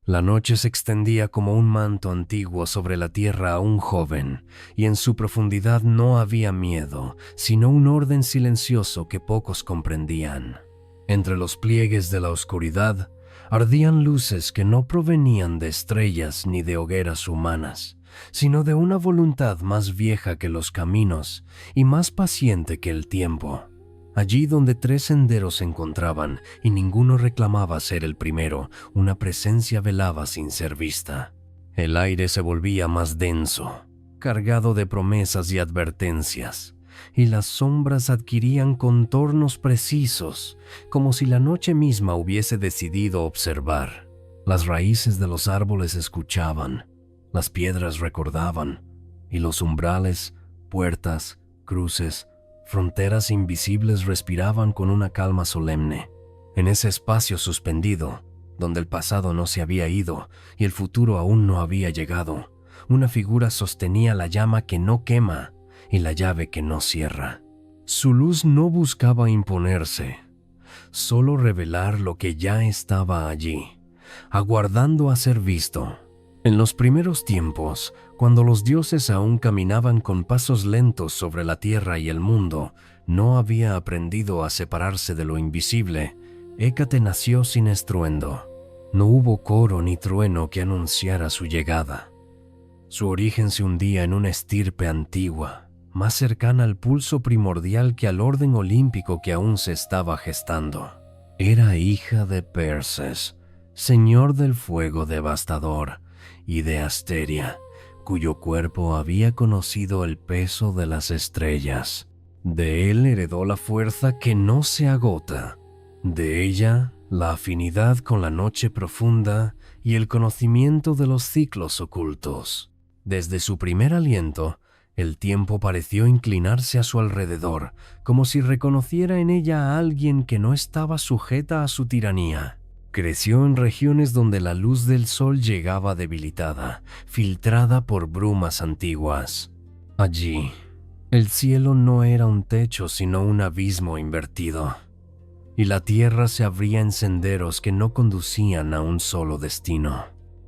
La noche se extendía como un manto antiguo sobre la tierra aún joven, y en su profundidad no había miedo, sino un orden silencioso que pocos comprendían. Entre los pliegues de la oscuridad ardían luces que no provenían de estrellas ni de hogueras humanas, sino de una voluntad más vieja que los caminos y más paciente que el tiempo. Allí donde tres senderos se encontraban y ninguno reclamaba ser el primero, una presencia velaba sin ser vista. El aire se volvía más denso, cargado de promesas y advertencias, y las sombras adquirían contornos precisos, como si la noche misma hubiese decidido observar. Las raíces de los árboles escuchaban, las piedras recordaban, y los umbrales, puertas, cruces, fronteras invisibles respiraban con una calma solemne. En ese espacio suspendido, donde el pasado no se había ido y el futuro aún no había llegado, una figura sostenía la llama que no quema y la llave que no cierra. Su luz no buscaba imponerse, solo revelar lo que ya estaba allí, aguardando a ser visto. En los primeros tiempos, cuando los dioses aún caminaban con pasos lentos sobre la tierra y el mundo, no había aprendido a separarse de lo invisible, Hécate nació sin estruendo. No hubo coro ni trueno que anunciara su llegada. Su origen se hundía en una estirpe antigua, más cercana al pulso primordial que al orden olímpico que aún se estaba gestando. Era hija de Perses, señor del fuego devastador, y de Asteria, cuyo cuerpo había conocido el peso de las estrellas. De él heredó la fuerza que no se agota. De ella, la afinidad con la noche profunda y el conocimiento de los ciclos ocultos. Desde su primer aliento, el tiempo pareció inclinarse a su alrededor, como si reconociera en ella a alguien que no estaba sujeta a su tiranía. Creció en regiones donde la luz del sol llegaba debilitada, filtrada por brumas antiguas. Allí, el cielo no era un techo sino un abismo invertido, y la tierra se abría en senderos que no conducían a un solo destino.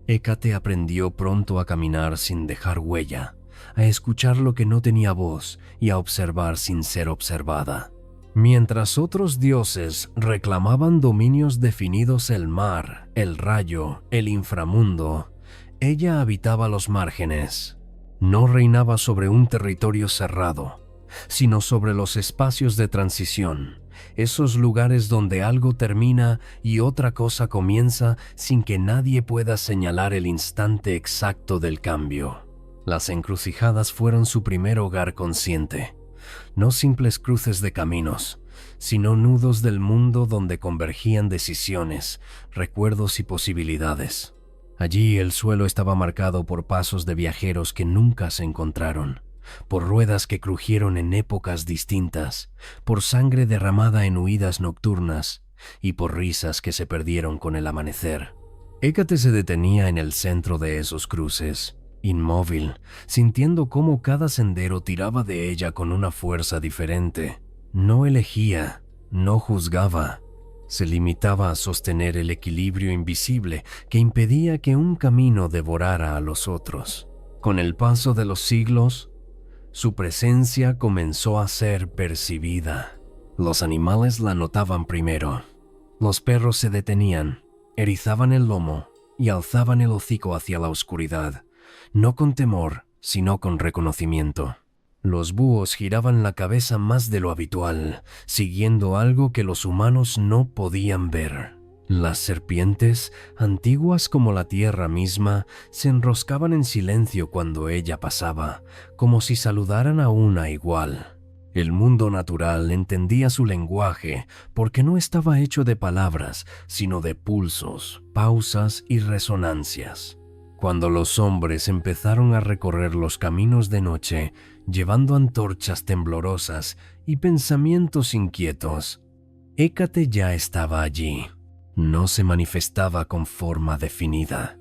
Hécate aprendió pronto a caminar sin dejar huella, a escuchar lo que no tenía voz y a observar sin ser observada. Mientras otros dioses reclamaban dominios definidos el mar, el rayo, el inframundo, ella habitaba los márgenes. No reinaba sobre un territorio cerrado, sino sobre los espacios de transición, esos lugares donde algo termina y otra cosa comienza sin que nadie pueda señalar el instante exacto del cambio. Las encrucijadas fueron su primer hogar consciente. No simples cruces de caminos, sino nudos del mundo donde convergían decisiones, recuerdos y posibilidades. Allí el suelo estaba marcado por pasos de viajeros que nunca se encontraron, por ruedas que crujieron en épocas distintas, por sangre derramada en huidas nocturnas y por risas que se perdieron con el amanecer. Hécate se detenía en el centro de esos cruces, inmóvil, sintiendo cómo cada sendero tiraba de ella con una fuerza diferente. No elegía, no juzgaba, se limitaba a sostener el equilibrio invisible que impedía que un camino devorara a los otros. Con el paso de los siglos, su presencia comenzó a ser percibida. Los animales la notaban primero. Los perros se detenían, erizaban el lomo y alzaban el hocico hacia la oscuridad, no con temor, sino con reconocimiento. Los búhos giraban la cabeza más de lo habitual, siguiendo algo que los humanos no podían ver. Las serpientes, antiguas como la tierra misma, se enroscaban en silencio cuando ella pasaba, como si saludaran a una igual. El mundo natural entendía su lenguaje porque no estaba hecho de palabras, sino de pulsos, pausas y resonancias. Cuando los hombres empezaron a recorrer los caminos de noche, llevando antorchas temblorosas y pensamientos inquietos, Hécate ya estaba allí. No se manifestaba con forma definida.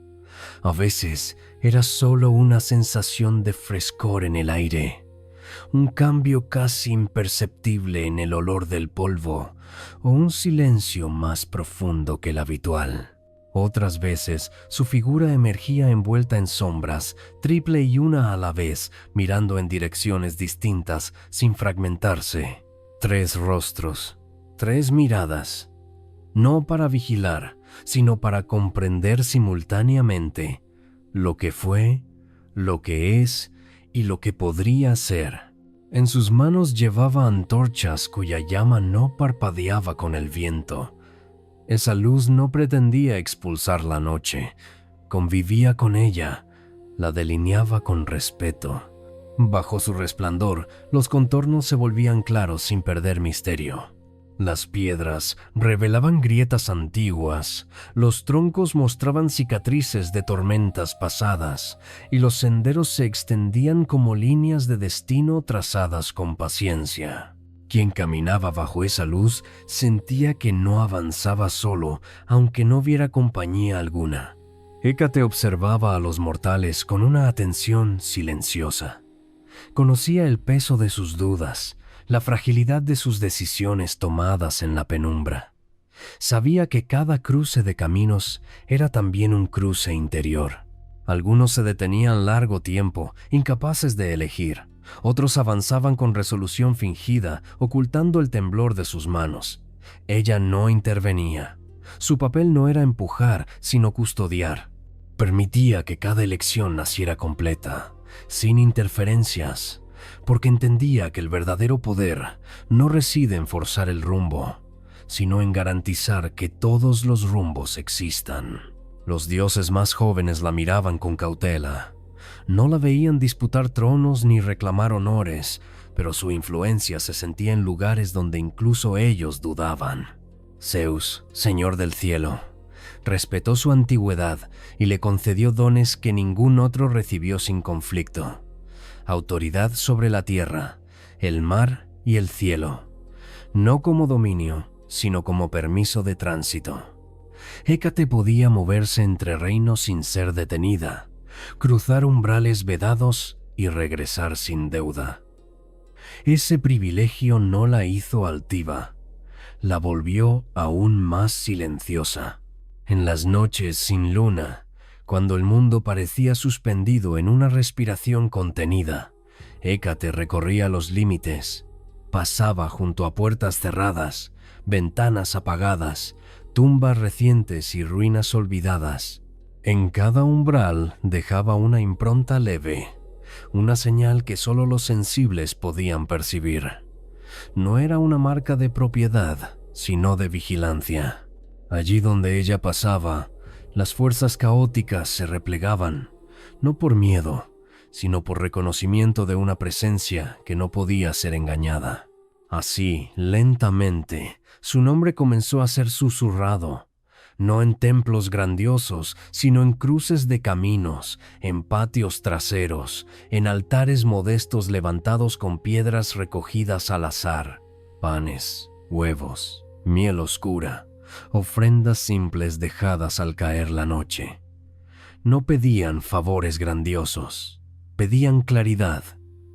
A veces era solo una sensación de frescor en el aire, un cambio casi imperceptible en el olor del polvo o un silencio más profundo que el habitual. Otras veces, su figura emergía envuelta en sombras, triple y una a la vez, mirando en direcciones distintas, sin fragmentarse. 3 rostros, 3 miradas, no para vigilar, sino para comprender simultáneamente lo que fue, lo que es y lo que podría ser. En sus manos llevaba antorchas cuya llama no parpadeaba con el viento. Esa luz no pretendía expulsar la noche, convivía con ella, la delineaba con respeto. Bajo su resplandor, los contornos se volvían claros sin perder misterio. Las piedras revelaban grietas antiguas, los troncos mostraban cicatrices de tormentas pasadas, y los senderos se extendían como líneas de destino trazadas con paciencia. Quien caminaba bajo esa luz sentía que no avanzaba solo, aunque no viera compañía alguna. Hécate observaba a los mortales con una atención silenciosa. Conocía el peso de sus dudas, la fragilidad de sus decisiones tomadas en la penumbra. Sabía que cada cruce de caminos era también un cruce interior. Algunos se detenían largo tiempo, incapaces de elegir. Otros avanzaban con resolución fingida, ocultando el temblor de sus manos. Ella no intervenía. Su papel no era empujar, sino custodiar. Permitía que cada elección naciera completa, sin interferencias, porque entendía que el verdadero poder no reside en forzar el rumbo, sino en garantizar que todos los rumbos existan. Los dioses más jóvenes la miraban con cautela. No la veían disputar tronos ni reclamar honores, pero su influencia se sentía en lugares donde incluso ellos dudaban. Zeus, señor del cielo, respetó su antigüedad y le concedió dones que ningún otro recibió sin conflicto: autoridad sobre la tierra, el mar y el cielo, no como dominio, sino como permiso de tránsito. Hécate podía moverse entre reinos sin ser detenida, cruzar umbrales vedados y regresar sin deuda. Ese privilegio no la hizo altiva, la volvió aún más silenciosa. En las noches sin luna, cuando el mundo parecía suspendido en una respiración contenida, Hécate recorría los límites, pasaba junto a puertas cerradas, ventanas apagadas, tumbas recientes y ruinas olvidadas. En cada umbral dejaba una impronta leve, una señal que solo los sensibles podían percibir. No era una marca de propiedad, sino de vigilancia. Allí donde ella pasaba, las fuerzas caóticas se replegaban, no por miedo, sino por reconocimiento de una presencia que no podía ser engañada. Así, lentamente, su nombre comenzó a ser susurrado, no en templos grandiosos, sino en cruces de caminos, en patios traseros, en altares modestos levantados con piedras recogidas al azar, panes, huevos, miel oscura, ofrendas simples dejadas al caer la noche. No pedían favores grandiosos, pedían claridad,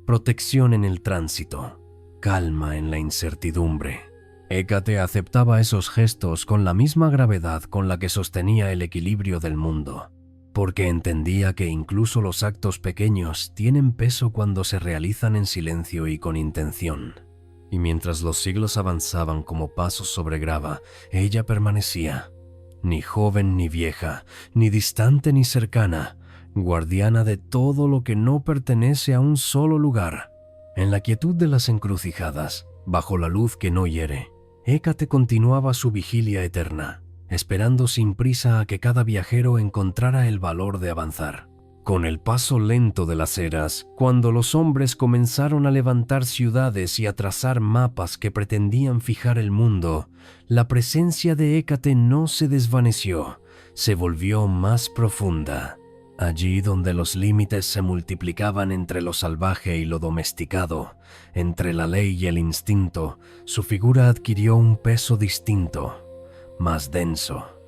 protección en el tránsito, calma en la incertidumbre. Hécate aceptaba esos gestos con la misma gravedad con la que sostenía el equilibrio del mundo, porque entendía que incluso los actos pequeños tienen peso cuando se realizan en silencio y con intención. Y mientras los siglos avanzaban como pasos sobre grava, ella permanecía, ni joven ni vieja, ni distante ni cercana, guardiana de todo lo que no pertenece a un solo lugar. En la quietud de las encrucijadas, bajo la luz que no hiere, Hécate continuaba su vigilia eterna, esperando sin prisa a que cada viajero encontrara el valor de avanzar. Con el paso lento de las eras, cuando los hombres comenzaron a levantar ciudades y a trazar mapas que pretendían fijar el mundo, la presencia de Hécate no se desvaneció, se volvió más profunda. Allí donde los límites se multiplicaban entre lo salvaje y lo domesticado, entre la ley y el instinto, su figura adquirió un peso distinto, más denso,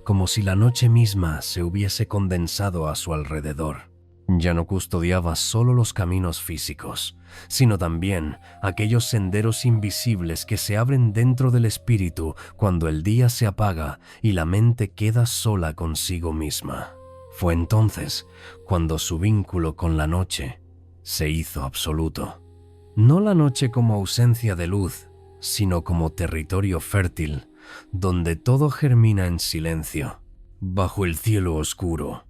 como si la noche misma se hubiese condensado a su alrededor. Ya no custodiaba solo los caminos físicos, sino también aquellos senderos invisibles que se abren dentro del espíritu cuando el día se apaga y la mente queda sola consigo misma. Fue entonces cuando su vínculo con la noche se hizo absoluto. No la noche como ausencia de luz, sino como territorio fértil, donde todo germina en silencio. Bajo el cielo oscuro,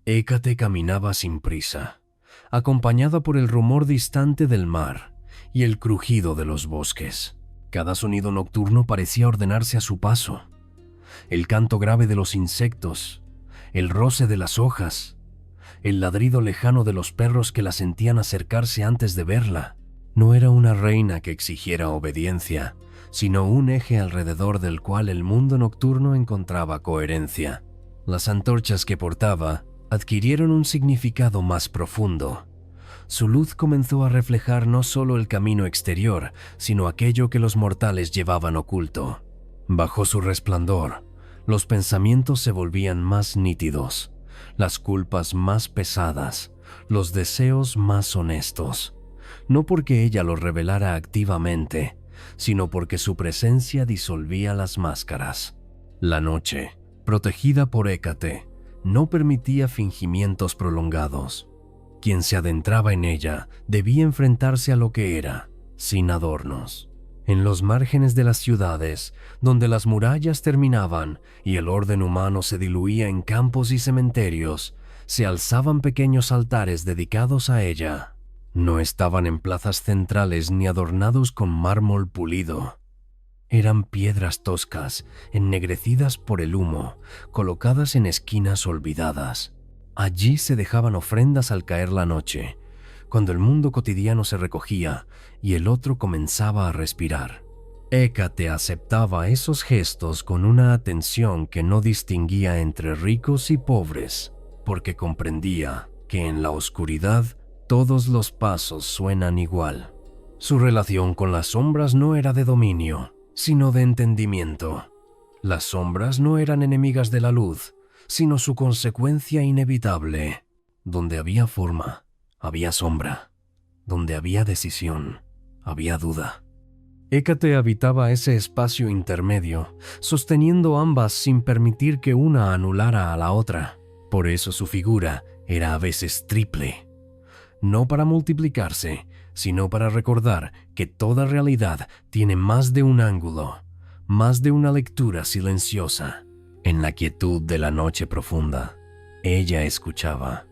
Hécate caminaba sin prisa, acompañada por el rumor distante del mar y el crujido de los bosques. Cada sonido nocturno parecía ordenarse a su paso. El canto grave de los insectos, el roce de las hojas, el ladrido lejano de los perros que la sentían acercarse antes de verla. No era una reina que exigiera obediencia, sino un eje alrededor del cual el mundo nocturno encontraba coherencia. Las antorchas que portaba adquirieron un significado más profundo. Su luz comenzó a reflejar no solo el camino exterior, sino aquello que los mortales llevaban oculto. Bajo su resplandor, los pensamientos se volvían más nítidos, las culpas más pesadas, los deseos más honestos. No porque ella los revelara activamente, sino porque su presencia disolvía las máscaras. La noche, protegida por Hécate, no permitía fingimientos prolongados. Quien se adentraba en ella debía enfrentarse a lo que era, sin adornos. En los márgenes de las ciudades, donde las murallas terminaban y el orden humano se diluía en campos y cementerios, se alzaban pequeños altares dedicados a ella. No estaban en plazas centrales ni adornados con mármol pulido. Eran piedras toscas, ennegrecidas por el humo, colocadas en esquinas olvidadas. Allí se dejaban ofrendas al caer la noche, cuando el mundo cotidiano se recogía y el otro comenzaba a respirar. Hécate aceptaba esos gestos con una atención que no distinguía entre ricos y pobres, porque comprendía que en la oscuridad todos los pasos suenan igual. Su relación con las sombras no era de dominio, sino de entendimiento. Las sombras no eran enemigas de la luz, sino su consecuencia inevitable. Donde había forma, había sombra. Donde había decisión, había duda. Hécate habitaba ese espacio intermedio, sosteniendo ambas sin permitir que una anulara a la otra. Por eso su figura era a veces triple. No para multiplicarse, sino para recordar que toda realidad tiene más de un ángulo, más de una lectura silenciosa. En la quietud de la noche profunda, ella escuchaba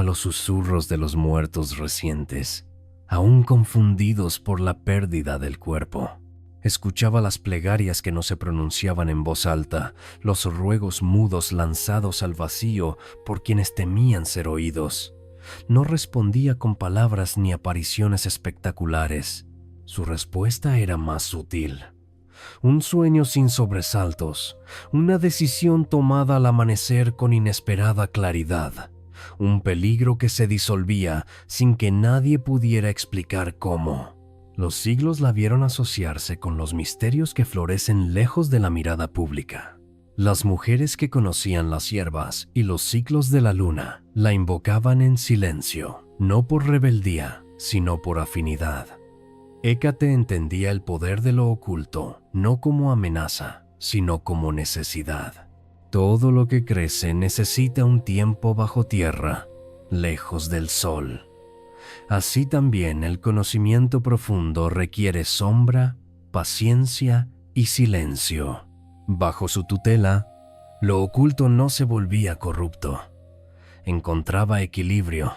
los susurros de los muertos recientes, aún confundidos por la pérdida del cuerpo. Escuchaba las plegarias que no se pronunciaban en voz alta, los ruegos mudos lanzados al vacío por quienes temían ser oídos. No respondía con palabras ni apariciones espectaculares. Su respuesta era más sutil. Un sueño sin sobresaltos, una decisión tomada al amanecer con inesperada claridad, un peligro que se disolvía sin que nadie pudiera explicar cómo. Los siglos la vieron asociarse con los misterios que florecen lejos de la mirada pública. Las mujeres que conocían las hierbas y los ciclos de la luna la invocaban en silencio, no por rebeldía, sino por afinidad. Hécate entendía el poder de lo oculto, no como amenaza, sino como necesidad. Todo lo que crece necesita un tiempo bajo tierra, lejos del sol. Así también el conocimiento profundo requiere sombra, paciencia y silencio. Bajo su tutela, lo oculto no se volvía corrupto. Encontraba equilibrio.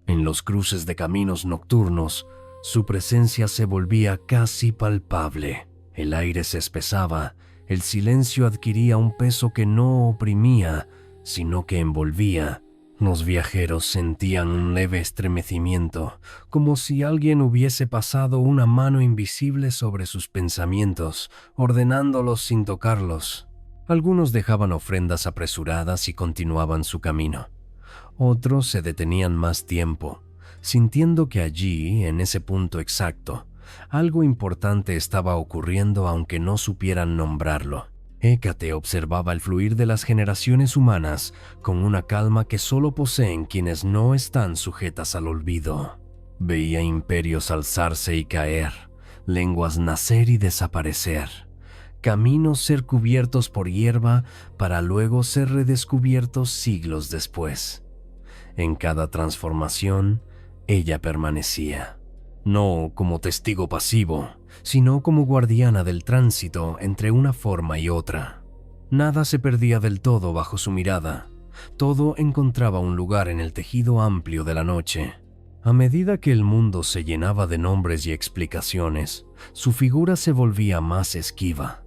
En los cruces de caminos nocturnos, su presencia se volvía casi palpable. El aire se espesaba, el silencio adquiría un peso que no oprimía, sino que envolvía. Los viajeros sentían un leve estremecimiento, como si alguien hubiese pasado una mano invisible sobre sus pensamientos, ordenándolos sin tocarlos. Algunos dejaban ofrendas apresuradas y continuaban su camino. Otros se detenían más tiempo, sintiendo que allí, en ese punto exacto, algo importante estaba ocurriendo aunque no supieran nombrarlo. Hécate observaba el fluir de las generaciones humanas con una calma que solo poseen quienes no están sujetas al olvido. Veía imperios alzarse y caer, lenguas nacer y desaparecer, caminos ser cubiertos por hierba para luego ser redescubiertos siglos después. En cada transformación, ella permanecía, no como testigo pasivo, sino como guardiana del tránsito entre una forma y otra. Nada se perdía del todo bajo su mirada, todo encontraba un lugar en el tejido amplio de la noche. A medida que el mundo se llenaba de nombres y explicaciones, su figura se volvía más esquiva,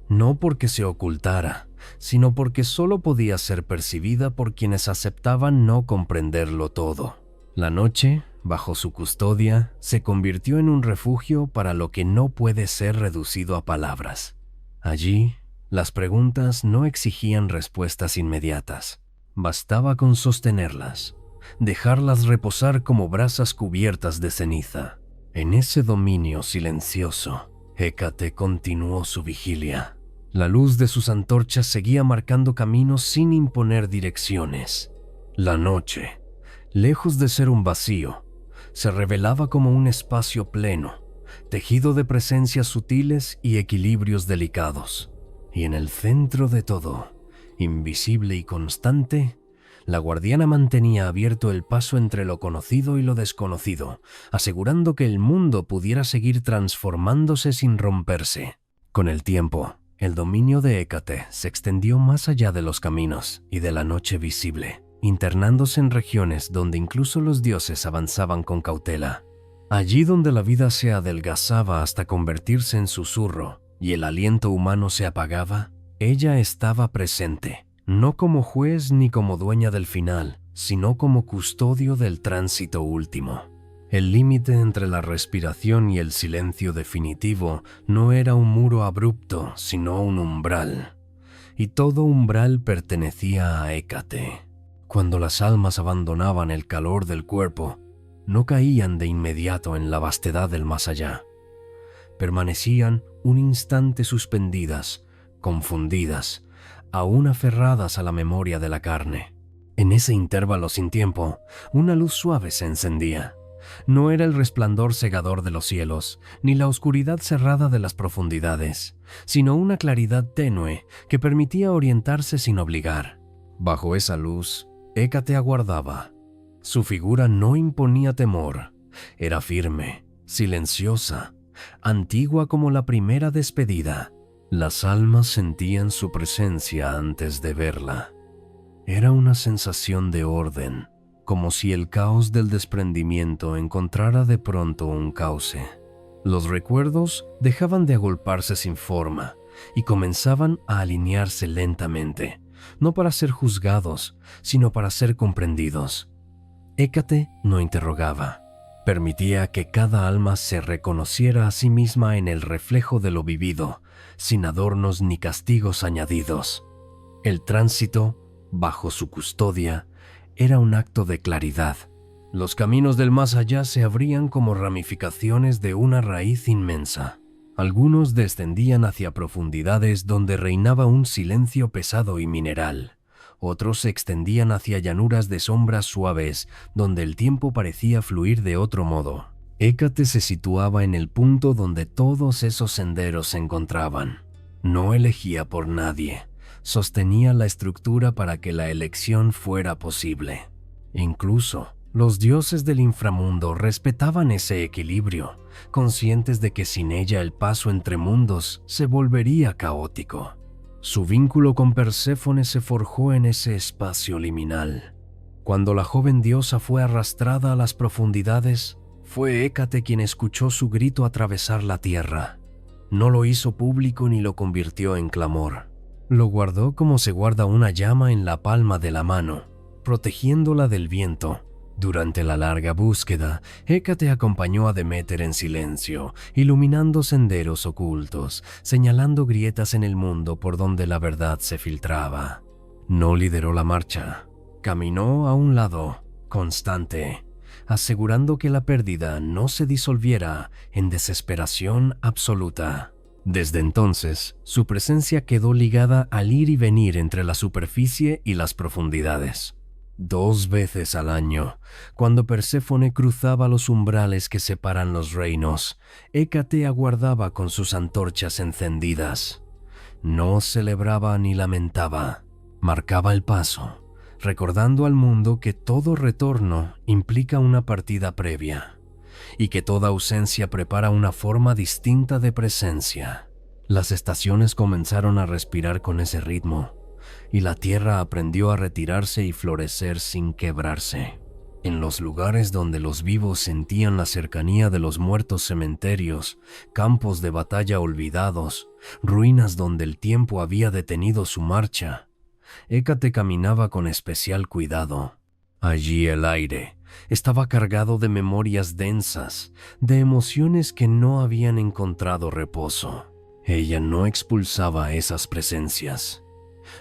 no porque se ocultara, sino porque solo podía ser percibida por quienes aceptaban no comprenderlo todo. La noche, bajo su custodia, se convirtió en un refugio para lo que no puede ser reducido a palabras. Allí, las preguntas no exigían respuestas inmediatas. Bastaba con sostenerlas, dejarlas reposar como brasas cubiertas de ceniza. En ese dominio silencioso, Hécate continuó su vigilia. La luz de sus antorchas seguía marcando caminos sin imponer direcciones. La noche, lejos de ser un vacío, se revelaba como un espacio pleno, tejido de presencias sutiles y equilibrios delicados. Y en el centro de todo, invisible y constante, la guardiana mantenía abierto el paso entre lo conocido y lo desconocido, asegurando que el mundo pudiera seguir transformándose sin romperse. Con el tiempo, el dominio de Hécate se extendió más allá de los caminos y de la noche visible, internándose en regiones donde incluso los dioses avanzaban con cautela. Allí donde la vida se adelgazaba hasta convertirse en susurro y el aliento humano se apagaba, ella estaba presente, no como juez ni como dueña del final, sino como custodio del tránsito último. El límite entre la respiración y el silencio definitivo no era un muro abrupto, sino un umbral. Y todo umbral pertenecía a Hécate. Cuando las almas abandonaban el calor del cuerpo, no caían de inmediato en la vastedad del más allá. Permanecían un instante suspendidas, confundidas, aún aferradas a la memoria de la carne. En ese intervalo sin tiempo, una luz suave se encendía. No era el resplandor cegador de los cielos, ni la oscuridad cerrada de las profundidades, sino una claridad tenue que permitía orientarse sin obligar. Bajo esa luz, Hécate aguardaba. Su figura no imponía temor, era firme, silenciosa, antigua como la primera despedida. Las almas sentían su presencia antes de verla. Era una sensación de orden, como si el caos del desprendimiento encontrara de pronto un cauce. Los recuerdos dejaban de agolparse sin forma y comenzaban a alinearse lentamente, no para ser juzgados, sino para ser comprendidos. Hécate no interrogaba, permitía que cada alma se reconociera a sí misma en el reflejo de lo vivido, sin adornos ni castigos añadidos. El tránsito, bajo su custodia, era un acto de claridad. Los caminos del más allá se abrían como ramificaciones de una raíz inmensa. Algunos descendían hacia profundidades donde reinaba un silencio pesado y mineral. Otros se extendían hacia llanuras de sombras suaves donde el tiempo parecía fluir de otro modo. Hécate se situaba en el punto donde todos esos senderos se encontraban. No elegía por nadie. Sostenía la estructura para que la elección fuera posible. Incluso, los dioses del inframundo respetaban ese equilibrio, conscientes de que sin ella el paso entre mundos se volvería caótico. Su vínculo con Perséfone se forjó en ese espacio liminal. Cuando la joven diosa fue arrastrada a las profundidades, fue Hécate quien escuchó su grito atravesar la tierra. No lo hizo público ni lo convirtió en clamor. Lo guardó como se guarda una llama en la palma de la mano, protegiéndola del viento. Durante la larga búsqueda, Hécate acompañó a Deméter en silencio, iluminando senderos ocultos, señalando grietas en el mundo por donde la verdad se filtraba. No lideró la marcha, caminó a un lado, constante, asegurando que la pérdida no se disolviera en desesperación absoluta. Desde entonces, su presencia quedó ligada al ir y venir entre la superficie y las profundidades. 2 veces al año, cuando Perséfone cruzaba los umbrales que separan los reinos, Hécate aguardaba con sus antorchas encendidas. No celebraba ni lamentaba, marcaba el paso, recordando al mundo que todo retorno implica una partida previa y que toda ausencia prepara una forma distinta de presencia. Las estaciones comenzaron a respirar con ese ritmo, y la tierra aprendió a retirarse y florecer sin quebrarse. En los lugares donde los vivos sentían la cercanía de los muertos cementerios, campos de batalla olvidados, ruinas donde el tiempo había detenido su marcha, Hécate caminaba con especial cuidado. Allí el aire estaba cargado de memorias densas, de emociones que no habían encontrado reposo. Ella no expulsaba esas presencias,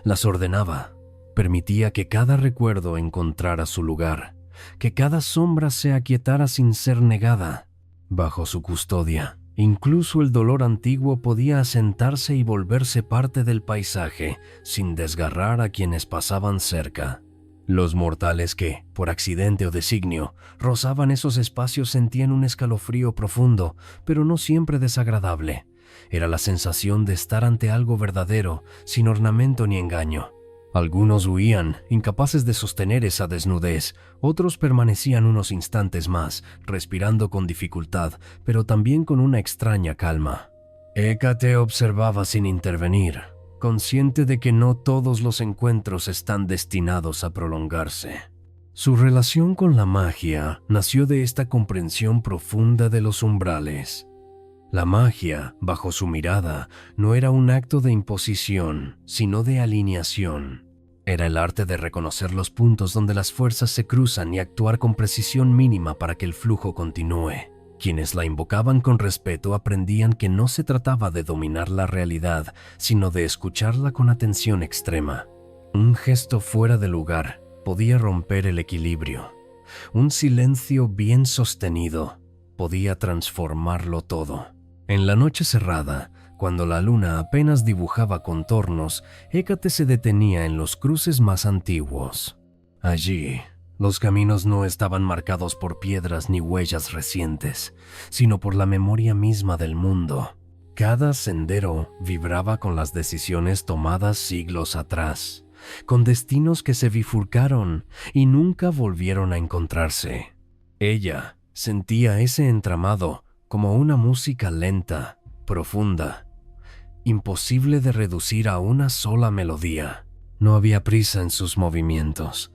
las ordenaba, permitía que cada recuerdo encontrara su lugar, que cada sombra se aquietara sin ser negada. Bajo su custodia, incluso el dolor antiguo podía asentarse y volverse parte del paisaje sin desgarrar a quienes pasaban cerca. Los mortales que, por accidente o designio, rozaban esos espacios sentían un escalofrío profundo, pero no siempre desagradable. Era la sensación de estar ante algo verdadero, sin ornamento ni engaño. Algunos huían, incapaces de sostener esa desnudez. Otros permanecían unos instantes más, respirando con dificultad, pero también con una extraña calma. Hécate observaba sin intervenir, consciente de que no todos los encuentros están destinados a prolongarse. Su relación con la magia nació de esta comprensión profunda de los umbrales. La magia, bajo su mirada, no era un acto de imposición, sino de alineación. Era el arte de reconocer los puntos donde las fuerzas se cruzan y actuar con precisión mínima para que el flujo continúe. Quienes la invocaban con respeto aprendían que no se trataba de dominar la realidad, sino de escucharla con atención extrema. Un gesto fuera de lugar podía romper el equilibrio. Un silencio bien sostenido podía transformarlo todo. En la noche cerrada, cuando la luna apenas dibujaba contornos, Hécate se detenía en los cruces más antiguos. Allí, los caminos no estaban marcados por piedras ni huellas recientes, sino por la memoria misma del mundo. Cada sendero vibraba con las decisiones tomadas siglos atrás, con destinos que se bifurcaron y nunca volvieron a encontrarse. Ella sentía ese entramado como una música lenta, profunda, imposible de reducir a una sola melodía. No había prisa en sus movimientos.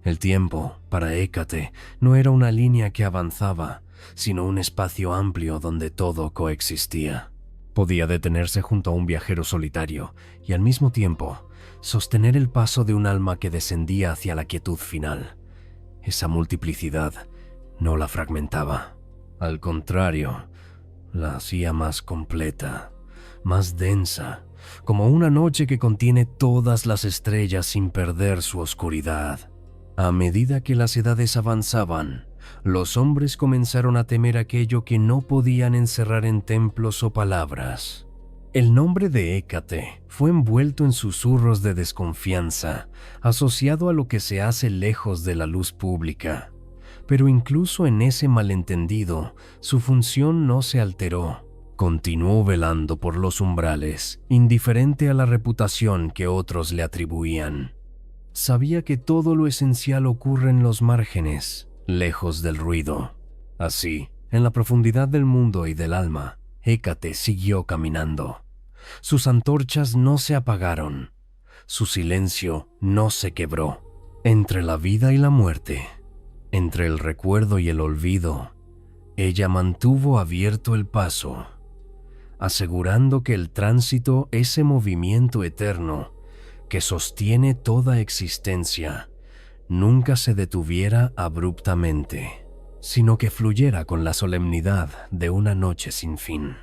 El tiempo, para Hécate, no era una línea que avanzaba, sino un espacio amplio donde todo coexistía. Podía detenerse junto a un viajero solitario y al mismo tiempo sostener el paso de un alma que descendía hacia la quietud final. Esa multiplicidad no la fragmentaba. Al contrario, la hacía más completa, más densa, como una noche que contiene todas las estrellas sin perder su oscuridad. A medida que las edades avanzaban, los hombres comenzaron a temer aquello que no podían encerrar en templos o palabras. El nombre de Hécate fue envuelto en susurros de desconfianza, asociado a lo que se hace lejos de la luz pública. Pero incluso en ese malentendido, su función no se alteró. Continuó velando por los umbrales, indiferente a la reputación que otros le atribuían. Sabía que todo lo esencial ocurre en los márgenes, lejos del ruido. Así, en la profundidad del mundo y del alma, Hécate siguió caminando. Sus antorchas no se apagaron. Su silencio no se quebró. Entre la vida y la muerte, entre el recuerdo y el olvido, ella mantuvo abierto el paso, asegurando que el tránsito, ese movimiento eterno que sostiene toda existencia, nunca se detuviera abruptamente, sino que fluyera con la solemnidad de una noche sin fin.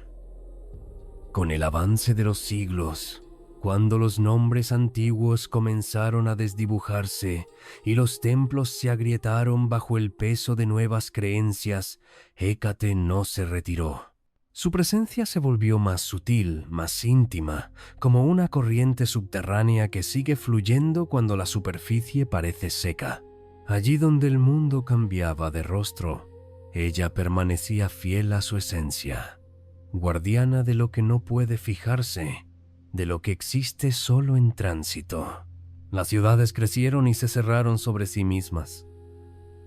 Con el avance de los siglos, cuando los nombres antiguos comenzaron a desdibujarse y los templos se agrietaron bajo el peso de nuevas creencias, Hécate no se retiró. Su presencia se volvió más sutil, más íntima, como una corriente subterránea que sigue fluyendo cuando la superficie parece seca. Allí donde el mundo cambiaba de rostro, ella permanecía fiel a su esencia, guardiana de lo que no puede fijarse, de lo que existe solo en tránsito. Las ciudades crecieron y se cerraron sobre sí mismas.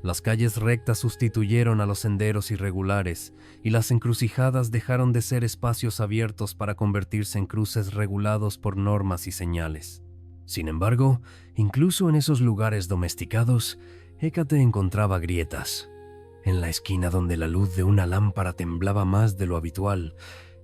Las calles rectas sustituyeron a los senderos irregulares y las encrucijadas dejaron de ser espacios abiertos para convertirse en cruces regulados por normas y señales. Sin embargo, incluso en esos lugares domesticados, Hécate encontraba grietas. En la esquina donde la luz de una lámpara temblaba más de lo habitual,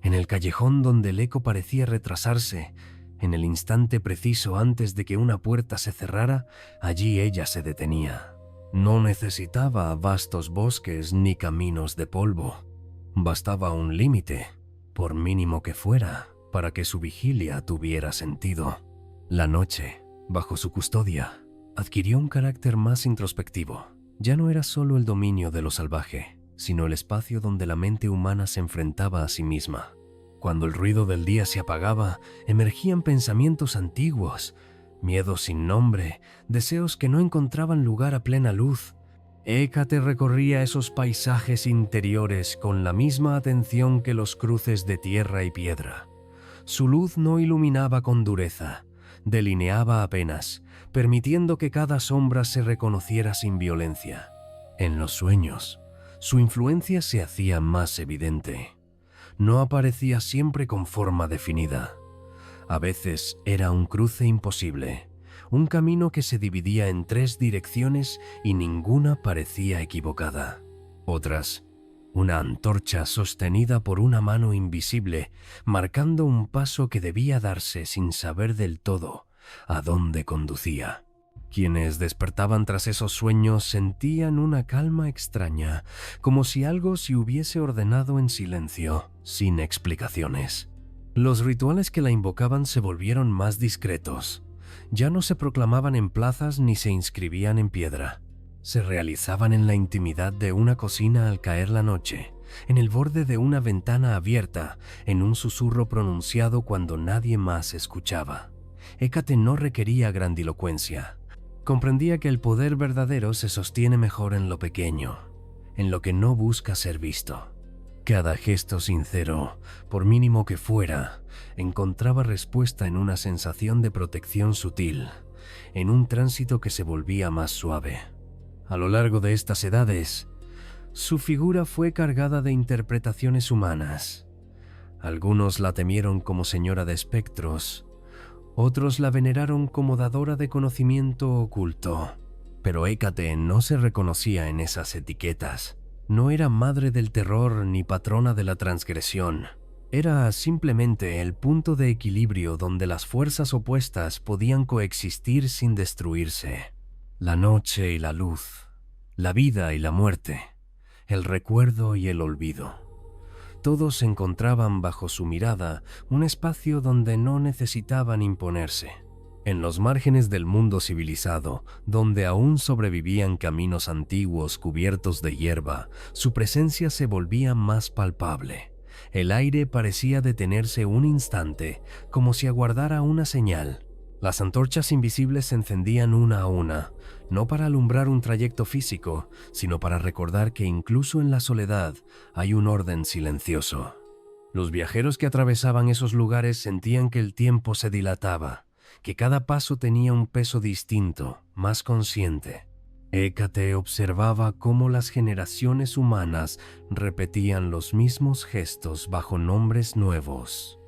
en el callejón donde el eco parecía retrasarse, en el instante preciso antes de que una puerta se cerrara, allí ella se detenía. No necesitaba vastos bosques ni caminos de polvo. Bastaba un límite, por mínimo que fuera, para que su vigilia tuviera sentido. La noche, bajo su custodia, adquirió un carácter más introspectivo. Ya no era solo el dominio de lo salvaje, sino el espacio donde la mente humana se enfrentaba a sí misma. Cuando el ruido del día se apagaba, emergían pensamientos antiguos, miedos sin nombre, deseos que no encontraban lugar a plena luz. Hécate recorría esos paisajes interiores con la misma atención que los cruces de tierra y piedra. Su luz no iluminaba con dureza, delineaba apenas, permitiendo que cada sombra se reconociera sin violencia. En los sueños, su influencia se hacía más evidente. No aparecía siempre con forma definida. A veces era un cruce imposible, un camino que se dividía en 3 direcciones y ninguna parecía equivocada. Otras, una antorcha sostenida por una mano invisible, marcando un paso que debía darse sin saber del todo a dónde conducía. Quienes despertaban tras esos sueños sentían una calma extraña, como si algo se hubiese ordenado en silencio, sin explicaciones. Los rituales que la invocaban se volvieron más discretos. Ya no se proclamaban en plazas ni se inscribían en piedra. Se realizaban en la intimidad de una cocina al caer la noche, en el borde de una ventana abierta, en un susurro pronunciado cuando nadie más escuchaba. Hécate no requería grandilocuencia. Comprendía que el poder verdadero se sostiene mejor en lo pequeño, en lo que no busca ser visto. Cada gesto sincero, por mínimo que fuera, encontraba respuesta en una sensación de protección sutil, en un tránsito que se volvía más suave. A lo largo de estas edades, su figura fue cargada de interpretaciones humanas. Algunos la temieron como señora de espectros, otros la veneraron como dadora de conocimiento oculto. Pero Hécate no se reconocía en esas etiquetas. No era madre del terror ni patrona de la transgresión. Era simplemente el punto de equilibrio donde las fuerzas opuestas podían coexistir sin destruirse. La noche y la luz, la vida y la muerte, el recuerdo y el olvido. Todos encontraban bajo su mirada un espacio donde no necesitaban imponerse. En los márgenes del mundo civilizado, donde aún sobrevivían caminos antiguos cubiertos de hierba, su presencia se volvía más palpable. El aire parecía detenerse un instante, como si aguardara una señal. Las antorchas invisibles se encendían una a una, no para alumbrar un trayecto físico, sino para recordar que incluso en la soledad hay un orden silencioso. Los viajeros que atravesaban esos lugares sentían que el tiempo se dilataba, que cada paso tenía un peso distinto, más consciente. Hécate observaba cómo las generaciones humanas repetían los mismos gestos bajo nombres nuevos.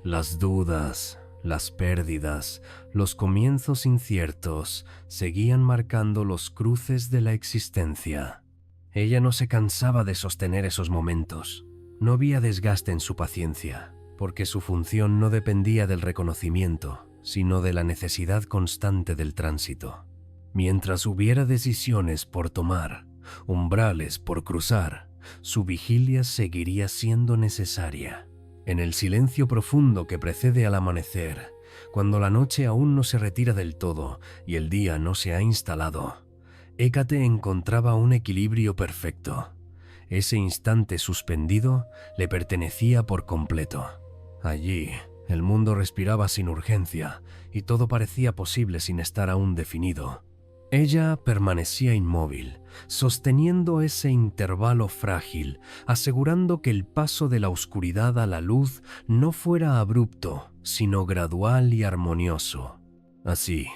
Las dudas, las pérdidas, los comienzos inciertos seguían marcando los cruces de la existencia. Ella no se cansaba de sostener esos momentos. No había desgaste en su paciencia, porque su función no dependía del reconocimiento, sino de la necesidad constante del tránsito. Mientras hubiera decisiones por tomar, umbrales por cruzar, su vigilia seguiría siendo necesaria. En el silencio profundo que precede al amanecer, cuando la noche aún no se retira del todo y el día no se ha instalado, Hécate encontraba un equilibrio perfecto. Ese instante suspendido le pertenecía por completo. Allí, el mundo respiraba sin urgencia y todo parecía posible sin estar aún definido. Ella permanecía inmóvil, sosteniendo ese intervalo frágil, asegurando que el paso de la oscuridad a la luz no fuera abrupto, sino gradual y armonioso. Así,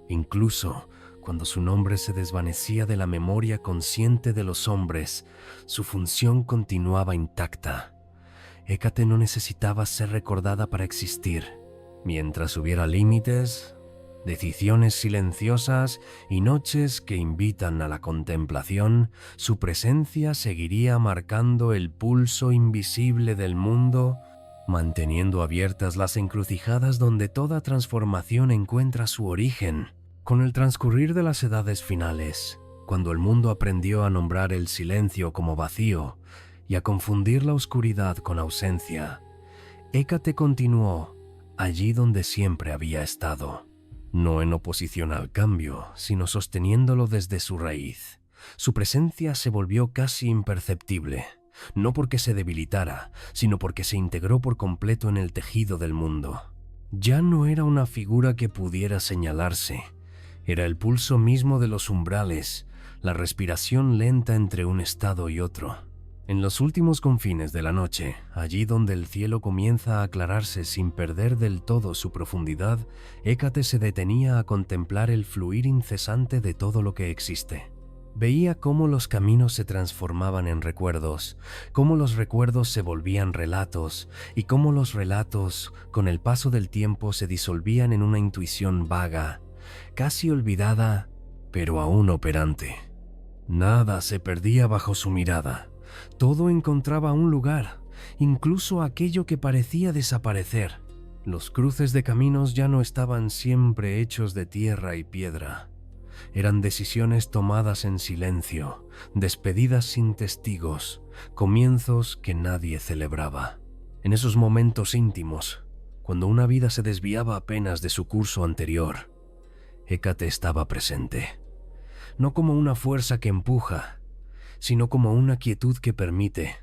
incluso cuando su nombre se desvanecía de la memoria consciente de los hombres, su función continuaba intacta. Hécate no necesitaba ser recordada para existir. Mientras hubiera límites, decisiones silenciosas y noches que invitan a la contemplación, su presencia seguiría marcando el pulso invisible del mundo, manteniendo abiertas las encrucijadas donde toda transformación encuentra su origen. Con el transcurrir de las edades finales, cuando el mundo aprendió a nombrar el silencio como vacío y a confundir la oscuridad con ausencia, Hécate continuó allí donde siempre había estado, no en oposición al cambio, sino sosteniéndolo desde su raíz. Su presencia se volvió casi imperceptible, no porque se debilitara, sino porque se integró por completo en el tejido del mundo. Ya no era una figura que pudiera señalarse. Era el pulso mismo de los umbrales, la respiración lenta entre un estado y otro. En los últimos confines de la noche, allí donde el cielo comienza a aclararse sin perder del todo su profundidad, Hécate se detenía a contemplar el fluir incesante de todo lo que existe. Veía cómo los caminos se transformaban en recuerdos, cómo los recuerdos se volvían relatos y cómo los relatos, con el paso del tiempo, se disolvían en una intuición vaga, casi olvidada, pero aún operante. Nada se perdía bajo su mirada. Todo encontraba un lugar, incluso aquello que parecía desaparecer. Los cruces de caminos ya no estaban siempre hechos de tierra y piedra. Eran decisiones tomadas en silencio, despedidas sin testigos, comienzos que nadie celebraba. En esos momentos íntimos, cuando una vida se desviaba apenas de su curso anterior, Hécate estaba presente, no como una fuerza que empuja, sino como una quietud que permite.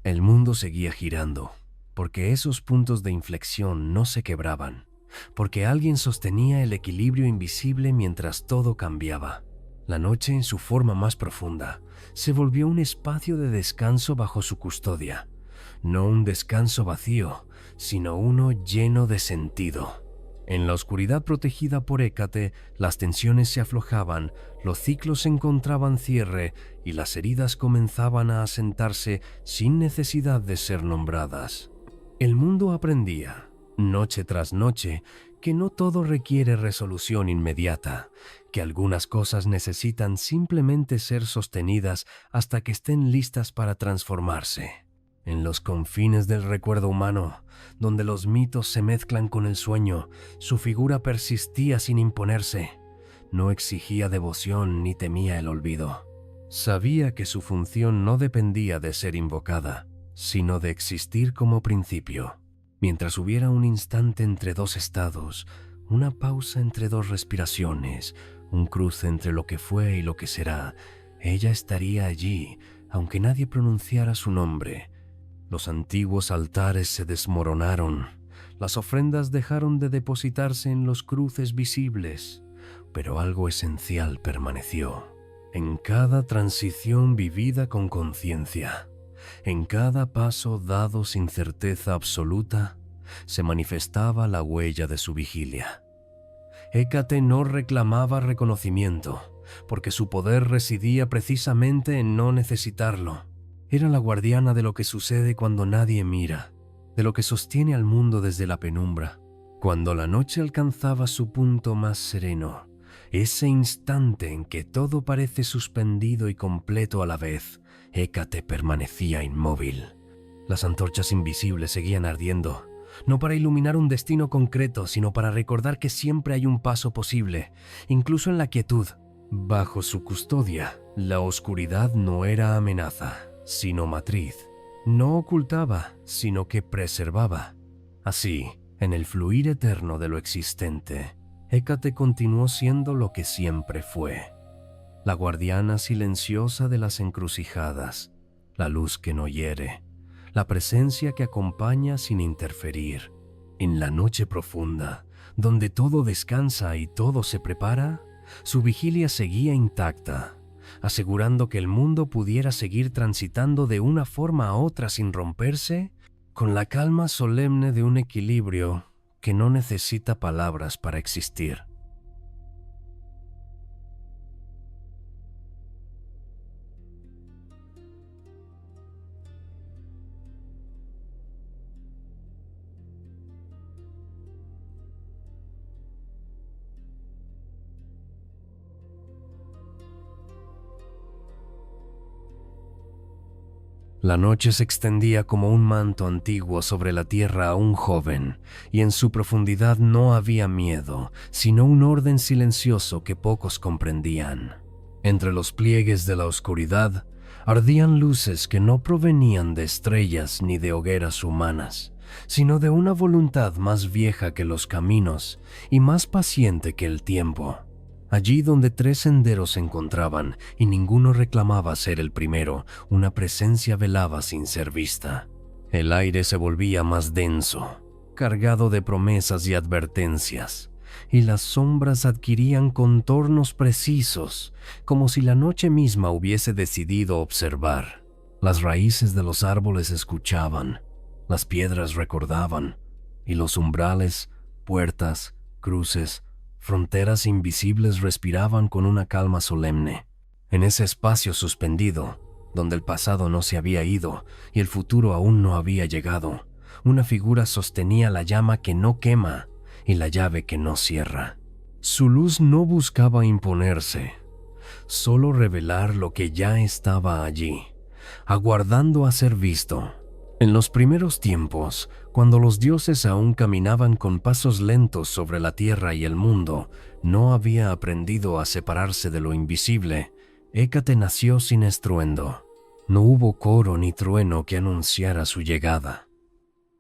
El mundo seguía girando, porque esos puntos de inflexión no se quebraban, porque alguien sostenía el equilibrio invisible mientras todo cambiaba. La noche, en su forma más profunda, se volvió un espacio de descanso bajo su custodia, no un descanso vacío, sino uno lleno de sentido. En la oscuridad protegida por Hécate, las tensiones se aflojaban, los ciclos encontraban cierre y las heridas comenzaban a asentarse sin necesidad de ser nombradas. El mundo aprendía, noche tras noche, que no todo requiere resolución inmediata, que algunas cosas necesitan simplemente ser sostenidas hasta que estén listas para transformarse. En los confines del recuerdo humano, donde los mitos se mezclan con el sueño, su figura persistía sin imponerse. No exigía devoción ni temía el olvido. Sabía que su función no dependía de ser invocada, sino de existir como principio. Mientras hubiera un instante entre dos estados, una pausa entre dos respiraciones, un cruce entre lo que fue y lo que será, ella estaría allí, aunque nadie pronunciara su nombre. Los antiguos altares se desmoronaron, las ofrendas dejaron de depositarse en los cruces visibles, pero algo esencial permaneció. En cada transición vivida con conciencia, en cada paso dado sin certeza absoluta, se manifestaba la huella de su vigilia. Hécate no reclamaba reconocimiento, porque su poder residía precisamente en no necesitarlo. Era la guardiana de lo que sucede cuando nadie mira, de lo que sostiene al mundo desde la penumbra. Cuando la noche alcanzaba su punto más sereno, ese instante en que todo parece suspendido y completo a la vez, Hécate permanecía inmóvil. Las antorchas invisibles seguían ardiendo, no para iluminar un destino concreto, sino para recordar que siempre hay un paso posible, incluso en la quietud. Bajo su custodia, la oscuridad no era amenaza, sino matriz. No ocultaba, sino que preservaba. Así, en el fluir eterno de lo existente, Hécate continuó siendo lo que siempre fue, la guardiana silenciosa de las encrucijadas, la luz que no hiere, la presencia que acompaña sin interferir. En la noche profunda, donde todo descansa y todo se prepara, su vigilia seguía intacta, asegurando que el mundo pudiera seguir transitando de una forma a otra sin romperse, con la calma solemne de un equilibrio que no necesita palabras para existir. La noche se extendía como un manto antiguo sobre la tierra a un joven, y en su profundidad no había miedo, sino un orden silencioso que pocos comprendían. Entre los pliegues de la oscuridad ardían luces que no provenían de estrellas ni de hogueras humanas, sino de una voluntad más vieja que los caminos y más paciente que el tiempo. Allí donde tres senderos se encontraban y ninguno reclamaba ser el primero, una presencia velaba sin ser vista. El aire se volvía más denso, cargado de promesas y advertencias, y las sombras adquirían contornos precisos, como si la noche misma hubiese decidido observar. Las raíces de los árboles escuchaban, las piedras recordaban, y los umbrales, puertas, cruces, fronteras invisibles respiraban con una calma solemne. En ese espacio suspendido, donde el pasado no se había ido y el futuro aún no había llegado, una figura sostenía la llama que no quema y la llave que no cierra. Su luz no buscaba imponerse, solo revelar lo que ya estaba allí, aguardando a ser visto. En los primeros tiempos, cuando los dioses aún caminaban con pasos lentos sobre la tierra y el mundo, no había aprendido a separarse de lo invisible, Hécate nació sin estruendo. No hubo coro ni trueno que anunciara su llegada.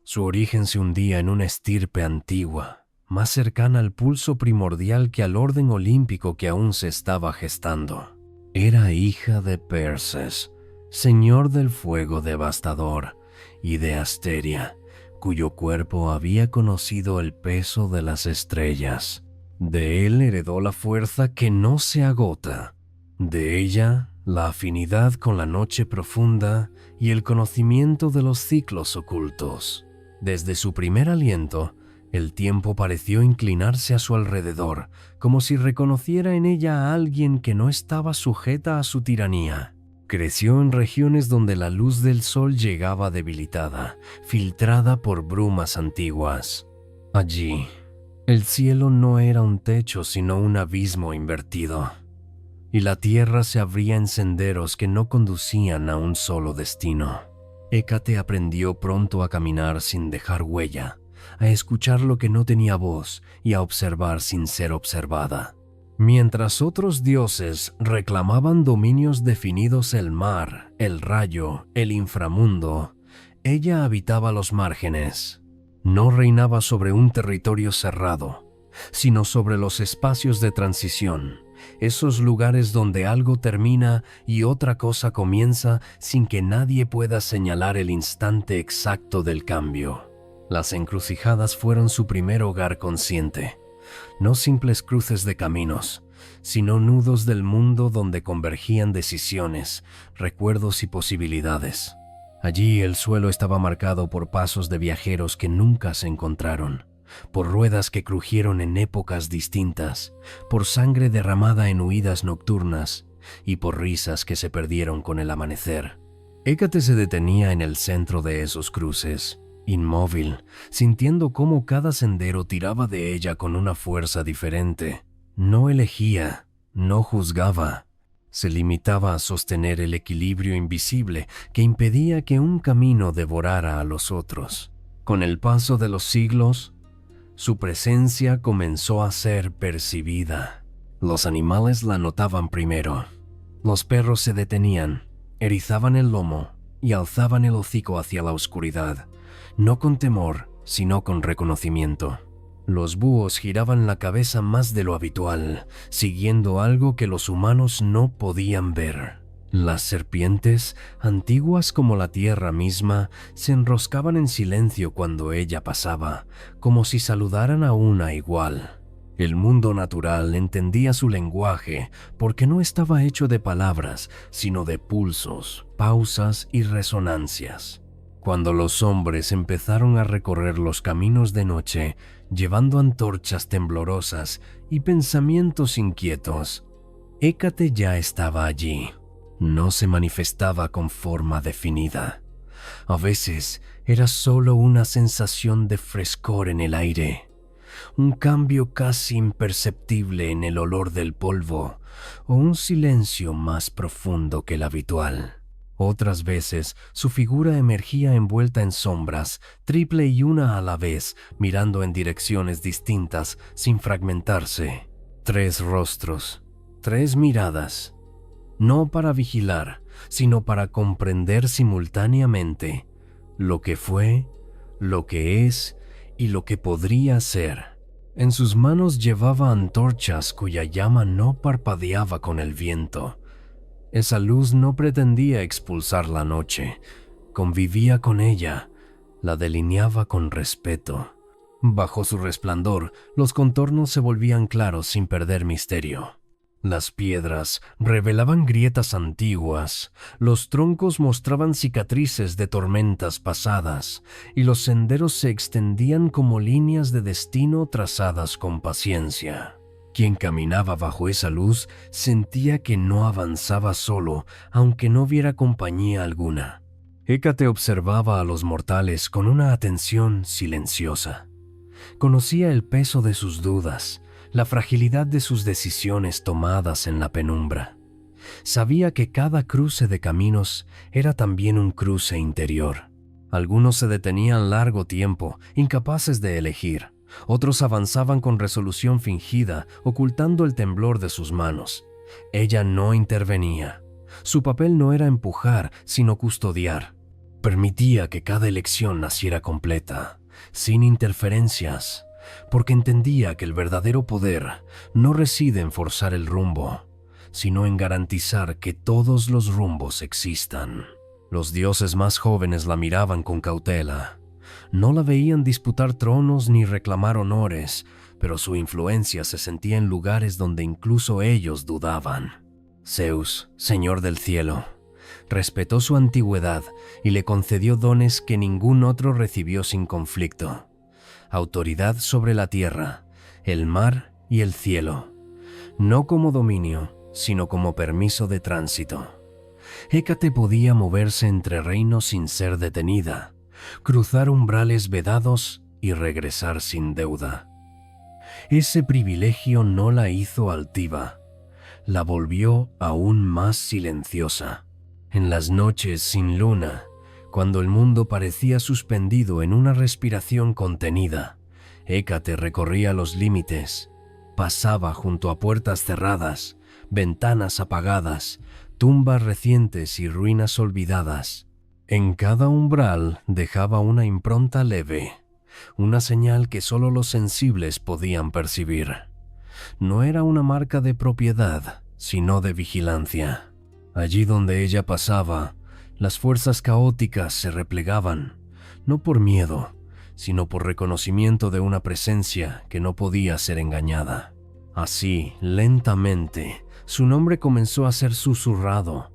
Su origen se hundía en una estirpe antigua, más cercana al pulso primordial que al orden olímpico que aún se estaba gestando. Era hija de Perses, señor del fuego devastador, y de Asteria, cuyo cuerpo había conocido el peso de las estrellas. De él heredó la fuerza que no se agota. De ella, la afinidad con la noche profunda y el conocimiento de los ciclos ocultos. Desde su primer aliento, el tiempo pareció inclinarse a su alrededor, como si reconociera en ella a alguien que no estaba sujeta a su tiranía. Creció en regiones donde la luz del sol llegaba debilitada, filtrada por brumas antiguas. Allí, el cielo no era un techo sino un abismo invertido, y la tierra se abría en senderos que no conducían a un solo destino. Hécate aprendió pronto a caminar sin dejar huella, a escuchar lo que no tenía voz y a observar sin ser observada. Mientras otros dioses reclamaban dominios definidos el mar, el rayo, el inframundo, ella habitaba los márgenes. No reinaba sobre un territorio cerrado, sino sobre los espacios de transición, esos lugares donde algo termina y otra cosa comienza sin que nadie pueda señalar el instante exacto del cambio. Las encrucijadas fueron su primer hogar consciente. No simples cruces de caminos, sino nudos del mundo donde convergían decisiones, recuerdos y posibilidades. Allí el suelo estaba marcado por pasos de viajeros que nunca se encontraron, por ruedas que crujieron en épocas distintas, por sangre derramada en huidas nocturnas y por risas que se perdieron con el amanecer. Hécate se detenía en el centro de esos cruces, inmóvil, sintiendo cómo cada sendero tiraba de ella con una fuerza diferente. No elegía, no juzgaba, se limitaba a sostener el equilibrio invisible que impedía que un camino devorara a los otros. Con el paso de los siglos, su presencia comenzó a ser percibida. Los animales la notaban primero. Los perros se detenían, erizaban el lomo y alzaban el hocico hacia la oscuridad, no con temor, sino con reconocimiento. Los búhos giraban la cabeza más de lo habitual, siguiendo algo que los humanos no podían ver. Las serpientes, antiguas como la tierra misma, se enroscaban en silencio cuando ella pasaba, como si saludaran a una igual. El mundo natural entendía su lenguaje porque no estaba hecho de palabras, sino de pulsos, pausas y resonancias. Cuando los hombres empezaron a recorrer los caminos de noche, llevando antorchas temblorosas y pensamientos inquietos, Hécate ya estaba allí. No se manifestaba con forma definida. A veces era solo una sensación de frescor en el aire, un cambio casi imperceptible en el olor del polvo o un silencio más profundo que el habitual. Otras veces su figura emergía envuelta en sombras, triple y una a la vez, mirando en direcciones distintas sin fragmentarse. 3 rostros, 3 miradas. No para vigilar, sino para comprender simultáneamente lo que fue, lo que es y lo que podría ser. En sus manos llevaba antorchas cuya llama no parpadeaba con el viento. Esa luz no pretendía expulsar la noche, convivía con ella, la delineaba con respeto. Bajo su resplandor, los contornos se volvían claros sin perder misterio. Las piedras revelaban grietas antiguas, los troncos mostraban cicatrices de tormentas pasadas, y los senderos se extendían como líneas de destino trazadas con paciencia. Quien caminaba bajo esa luz sentía que no avanzaba solo, aunque no viera compañía alguna. Hécate observaba a los mortales con una atención silenciosa. Conocía el peso de sus dudas, la fragilidad de sus decisiones tomadas en la penumbra. Sabía que cada cruce de caminos era también un cruce interior. Algunos se detenían largo tiempo, incapaces de elegir. Otros avanzaban con resolución fingida, ocultando el temblor de sus manos. Ella no intervenía. Su papel no era empujar, sino custodiar. Permitía que cada elección naciera completa, sin interferencias, porque entendía que el verdadero poder no reside en forzar el rumbo, sino en garantizar que todos los rumbos existan. Los dioses más jóvenes la miraban con cautela. No la veían disputar tronos ni reclamar honores, pero su influencia se sentía en lugares donde incluso ellos dudaban. Zeus, señor del cielo, respetó su antigüedad y le concedió dones que ningún otro recibió sin conflicto: autoridad sobre la tierra, el mar y el cielo, no como dominio, sino como permiso de tránsito. Hécate podía moverse entre reinos sin ser detenida, cruzar umbrales vedados y regresar sin deuda. Ese privilegio no la hizo altiva, la volvió aún más silenciosa. En las noches sin luna, cuando el mundo parecía suspendido en una respiración contenida, Hécate recorría los límites, pasaba junto a puertas cerradas, ventanas apagadas, tumbas recientes y ruinas olvidadas. En cada umbral dejaba una impronta leve, una señal que solo los sensibles podían percibir. No era una marca de propiedad, sino de vigilancia. Allí donde ella pasaba, las fuerzas caóticas se replegaban, no por miedo, sino por reconocimiento de una presencia que no podía ser engañada. Así, lentamente, su nombre comenzó a ser susurrado,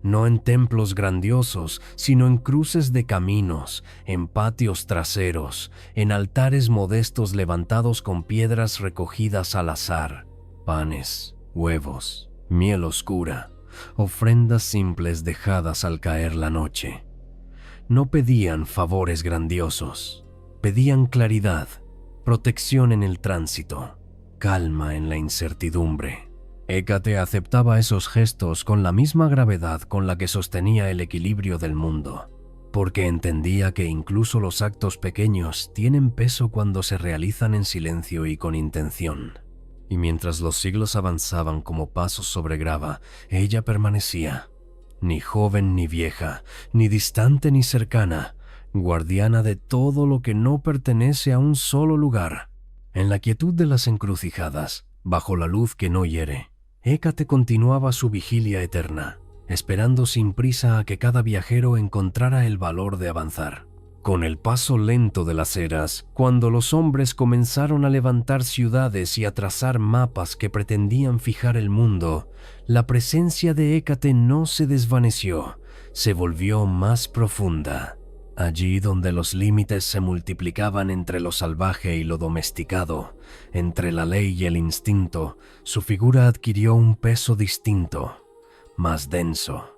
no en templos grandiosos, sino en cruces de caminos, en patios traseros, en altares modestos levantados con piedras recogidas al azar, panes, huevos, miel oscura, ofrendas simples dejadas al caer la noche. No pedían favores grandiosos, pedían claridad, protección en el tránsito, calma en la incertidumbre. Hécate aceptaba esos gestos con la misma gravedad con la que sostenía el equilibrio del mundo, porque entendía que incluso los actos pequeños tienen peso cuando se realizan en silencio y con intención. Y mientras los siglos avanzaban como pasos sobre grava, ella permanecía, ni joven ni vieja, ni distante ni cercana, guardiana de todo lo que no pertenece a un solo lugar. En la quietud de las encrucijadas, bajo la luz que no hiere, Hécate continuaba su vigilia eterna, esperando sin prisa a que cada viajero encontrara el valor de avanzar. Con el paso lento de las eras, cuando los hombres comenzaron a levantar ciudades y a trazar mapas que pretendían fijar el mundo, la presencia de Hécate no se desvaneció, se volvió más profunda. Allí donde los límites se multiplicaban entre lo salvaje y lo domesticado, entre la ley y el instinto, su figura adquirió un peso distinto, más denso,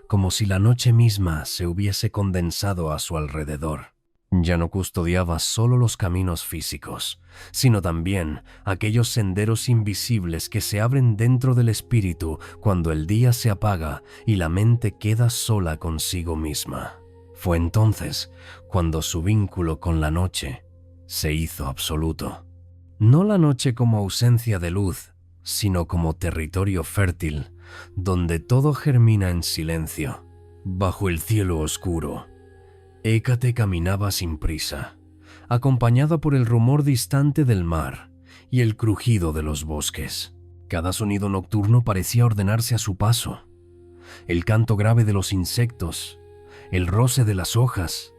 como si la noche misma se hubiese condensado a su alrededor. Ya no custodiaba solo los caminos físicos, sino también aquellos senderos invisibles que se abren dentro del espíritu cuando el día se apaga y la mente queda sola consigo misma. Fue entonces cuando su vínculo con la noche se hizo absoluto. No la noche como ausencia de luz, sino como territorio fértil, donde todo germina en silencio. Bajo el cielo oscuro, Hécate caminaba sin prisa, acompañada por el rumor distante del mar y el crujido de los bosques. Cada sonido nocturno parecía ordenarse a su paso. El canto grave de los insectos, el roce de las hojas,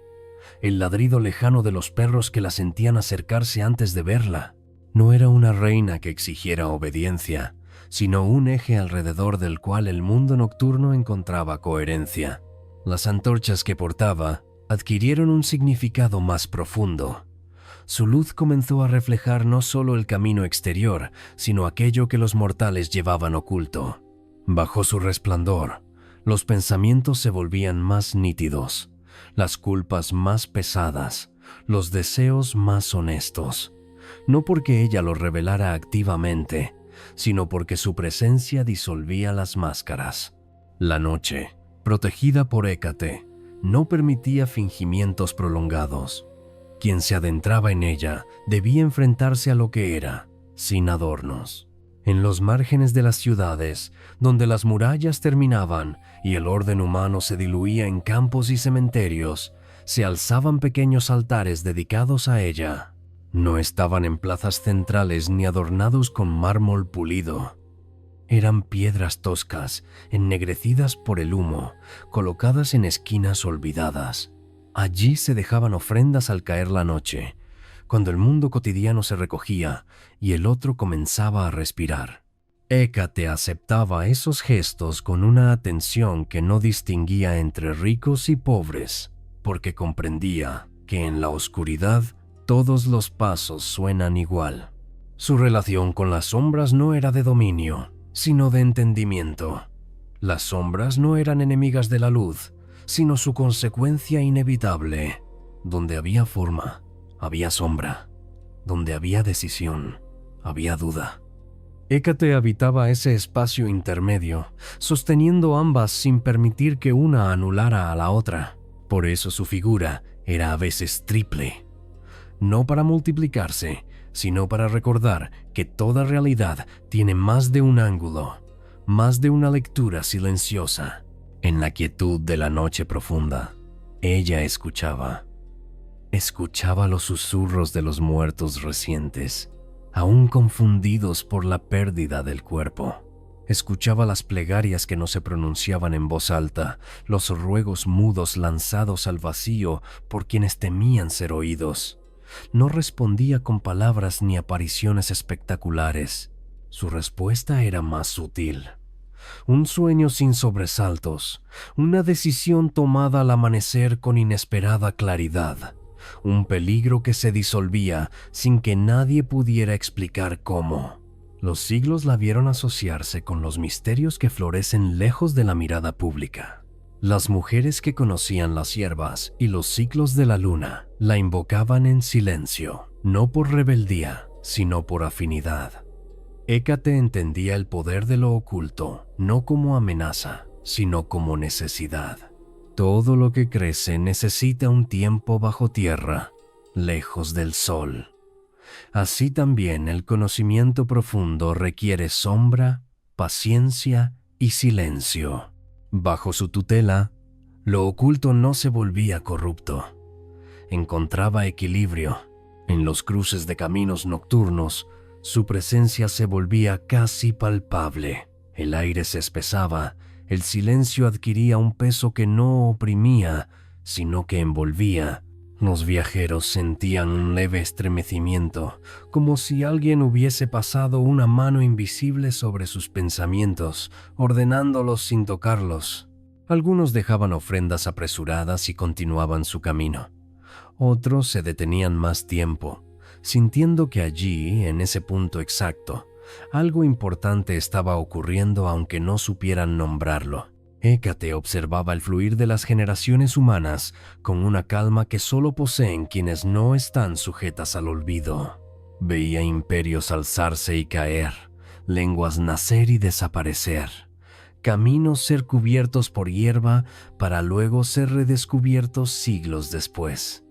el ladrido lejano de los perros que la sentían acercarse antes de verla. No era una reina que exigiera obediencia, sino un eje alrededor del cual el mundo nocturno encontraba coherencia. Las antorchas que portaba adquirieron un significado más profundo. Su luz comenzó a reflejar no solo el camino exterior, sino aquello que los mortales llevaban oculto. Bajo su resplandor, los pensamientos se volvían más nítidos, las culpas más pesadas, los deseos más honestos. No porque ella los revelara activamente, sino porque su presencia disolvía las máscaras. La noche, protegida por Hécate, no permitía fingimientos prolongados. Quien se adentraba en ella debía enfrentarse a lo que era, sin adornos. En los márgenes de las ciudades, donde las murallas terminaban y el orden humano se diluía en campos y cementerios, se alzaban pequeños altares dedicados a ella. No estaban en plazas centrales ni adornados con mármol pulido. Eran piedras toscas, ennegrecidas por el humo, colocadas en esquinas olvidadas. Allí se dejaban ofrendas al caer la noche, cuando el mundo cotidiano se recogía y el otro comenzaba a respirar. Hécate aceptaba esos gestos con una atención que no distinguía entre ricos y pobres, porque comprendía que en la oscuridad todos los pasos suenan igual. Su relación con las sombras no era de dominio, sino de entendimiento. Las sombras no eran enemigas de la luz, sino su consecuencia inevitable. Donde había forma, había sombra. Donde había decisión, había duda. Hécate habitaba ese espacio intermedio, sosteniendo ambas sin permitir que una anulara a la otra. Por eso su figura era a veces triple. No para multiplicarse, sino para recordar que toda realidad tiene más de un ángulo, más de una lectura silenciosa. En la quietud de la noche profunda, ella escuchaba los susurros de los muertos recientes, aún confundidos por la pérdida del cuerpo. Escuchaba las plegarias que no se pronunciaban en voz alta, los ruegos mudos lanzados al vacío por quienes temían ser oídos. No respondía con palabras ni apariciones espectaculares. Su respuesta era más sutil. Un sueño sin sobresaltos, una decisión tomada al amanecer con inesperada claridad, un peligro que se disolvía sin que nadie pudiera explicar cómo. Los siglos la vieron asociarse con los misterios que florecen lejos de la mirada pública. Las mujeres que conocían las hierbas y los ciclos de la luna la invocaban en silencio, no por rebeldía, sino por afinidad. Hécate entendía el poder de lo oculto, no como amenaza, sino como necesidad. Todo lo que crece necesita un tiempo bajo tierra, lejos del sol. Así también el conocimiento profundo requiere sombra, paciencia y silencio. Bajo su tutela, lo oculto no se volvía corrupto. Encontraba equilibrio. En los cruces de caminos nocturnos, su presencia se volvía casi palpable. El aire se espesaba, El silencio adquiría un peso que no oprimía, sino que envolvía. Los viajeros sentían un leve estremecimiento, como si alguien hubiese pasado una mano invisible sobre sus pensamientos, ordenándolos sin tocarlos. Algunos dejaban ofrendas apresuradas y continuaban su camino. Otros se detenían más tiempo, sintiendo que allí, en ese punto exacto, algo importante estaba ocurriendo aunque no supieran nombrarlo. Hécate observaba el fluir de las generaciones humanas con una calma que solo poseen quienes no están sujetas al olvido. Veía imperios alzarse y caer, lenguas nacer y desaparecer, caminos ser cubiertos por hierba para luego ser redescubiertos siglos después.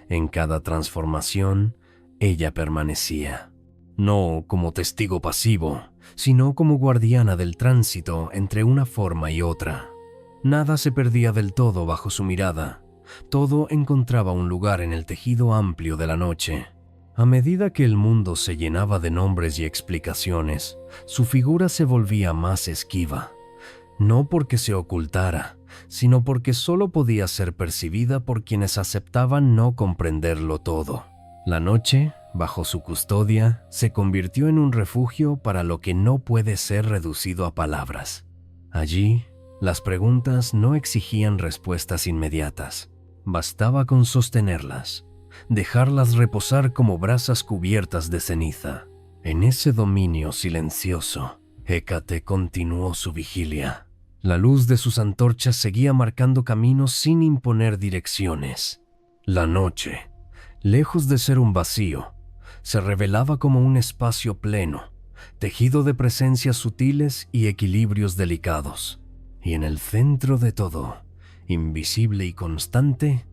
En cada transformación, ella permanecía, no como testigo pasivo, sino como guardiana del tránsito entre una forma y otra. Nada se perdía del todo bajo su mirada, todo encontraba un lugar en el tejido amplio de la noche. A medida que el mundo se llenaba de nombres y explicaciones, su figura se volvía más esquiva, no porque se ocultara, sino porque solo podía ser percibida por quienes aceptaban no comprenderlo todo. La noche, bajo su custodia, se convirtió en un refugio para lo que no puede ser reducido a palabras. Allí, las preguntas no exigían respuestas inmediatas. Bastaba con sostenerlas, dejarlas reposar como brasas cubiertas de ceniza. En ese dominio silencioso, Hécate continuó su vigilia. La luz de sus antorchas seguía marcando caminos sin imponer direcciones. La noche, lejos de ser un vacío, se revelaba como un espacio pleno, tejido de presencias sutiles y equilibrios delicados. Y en el centro de todo, invisible y constante,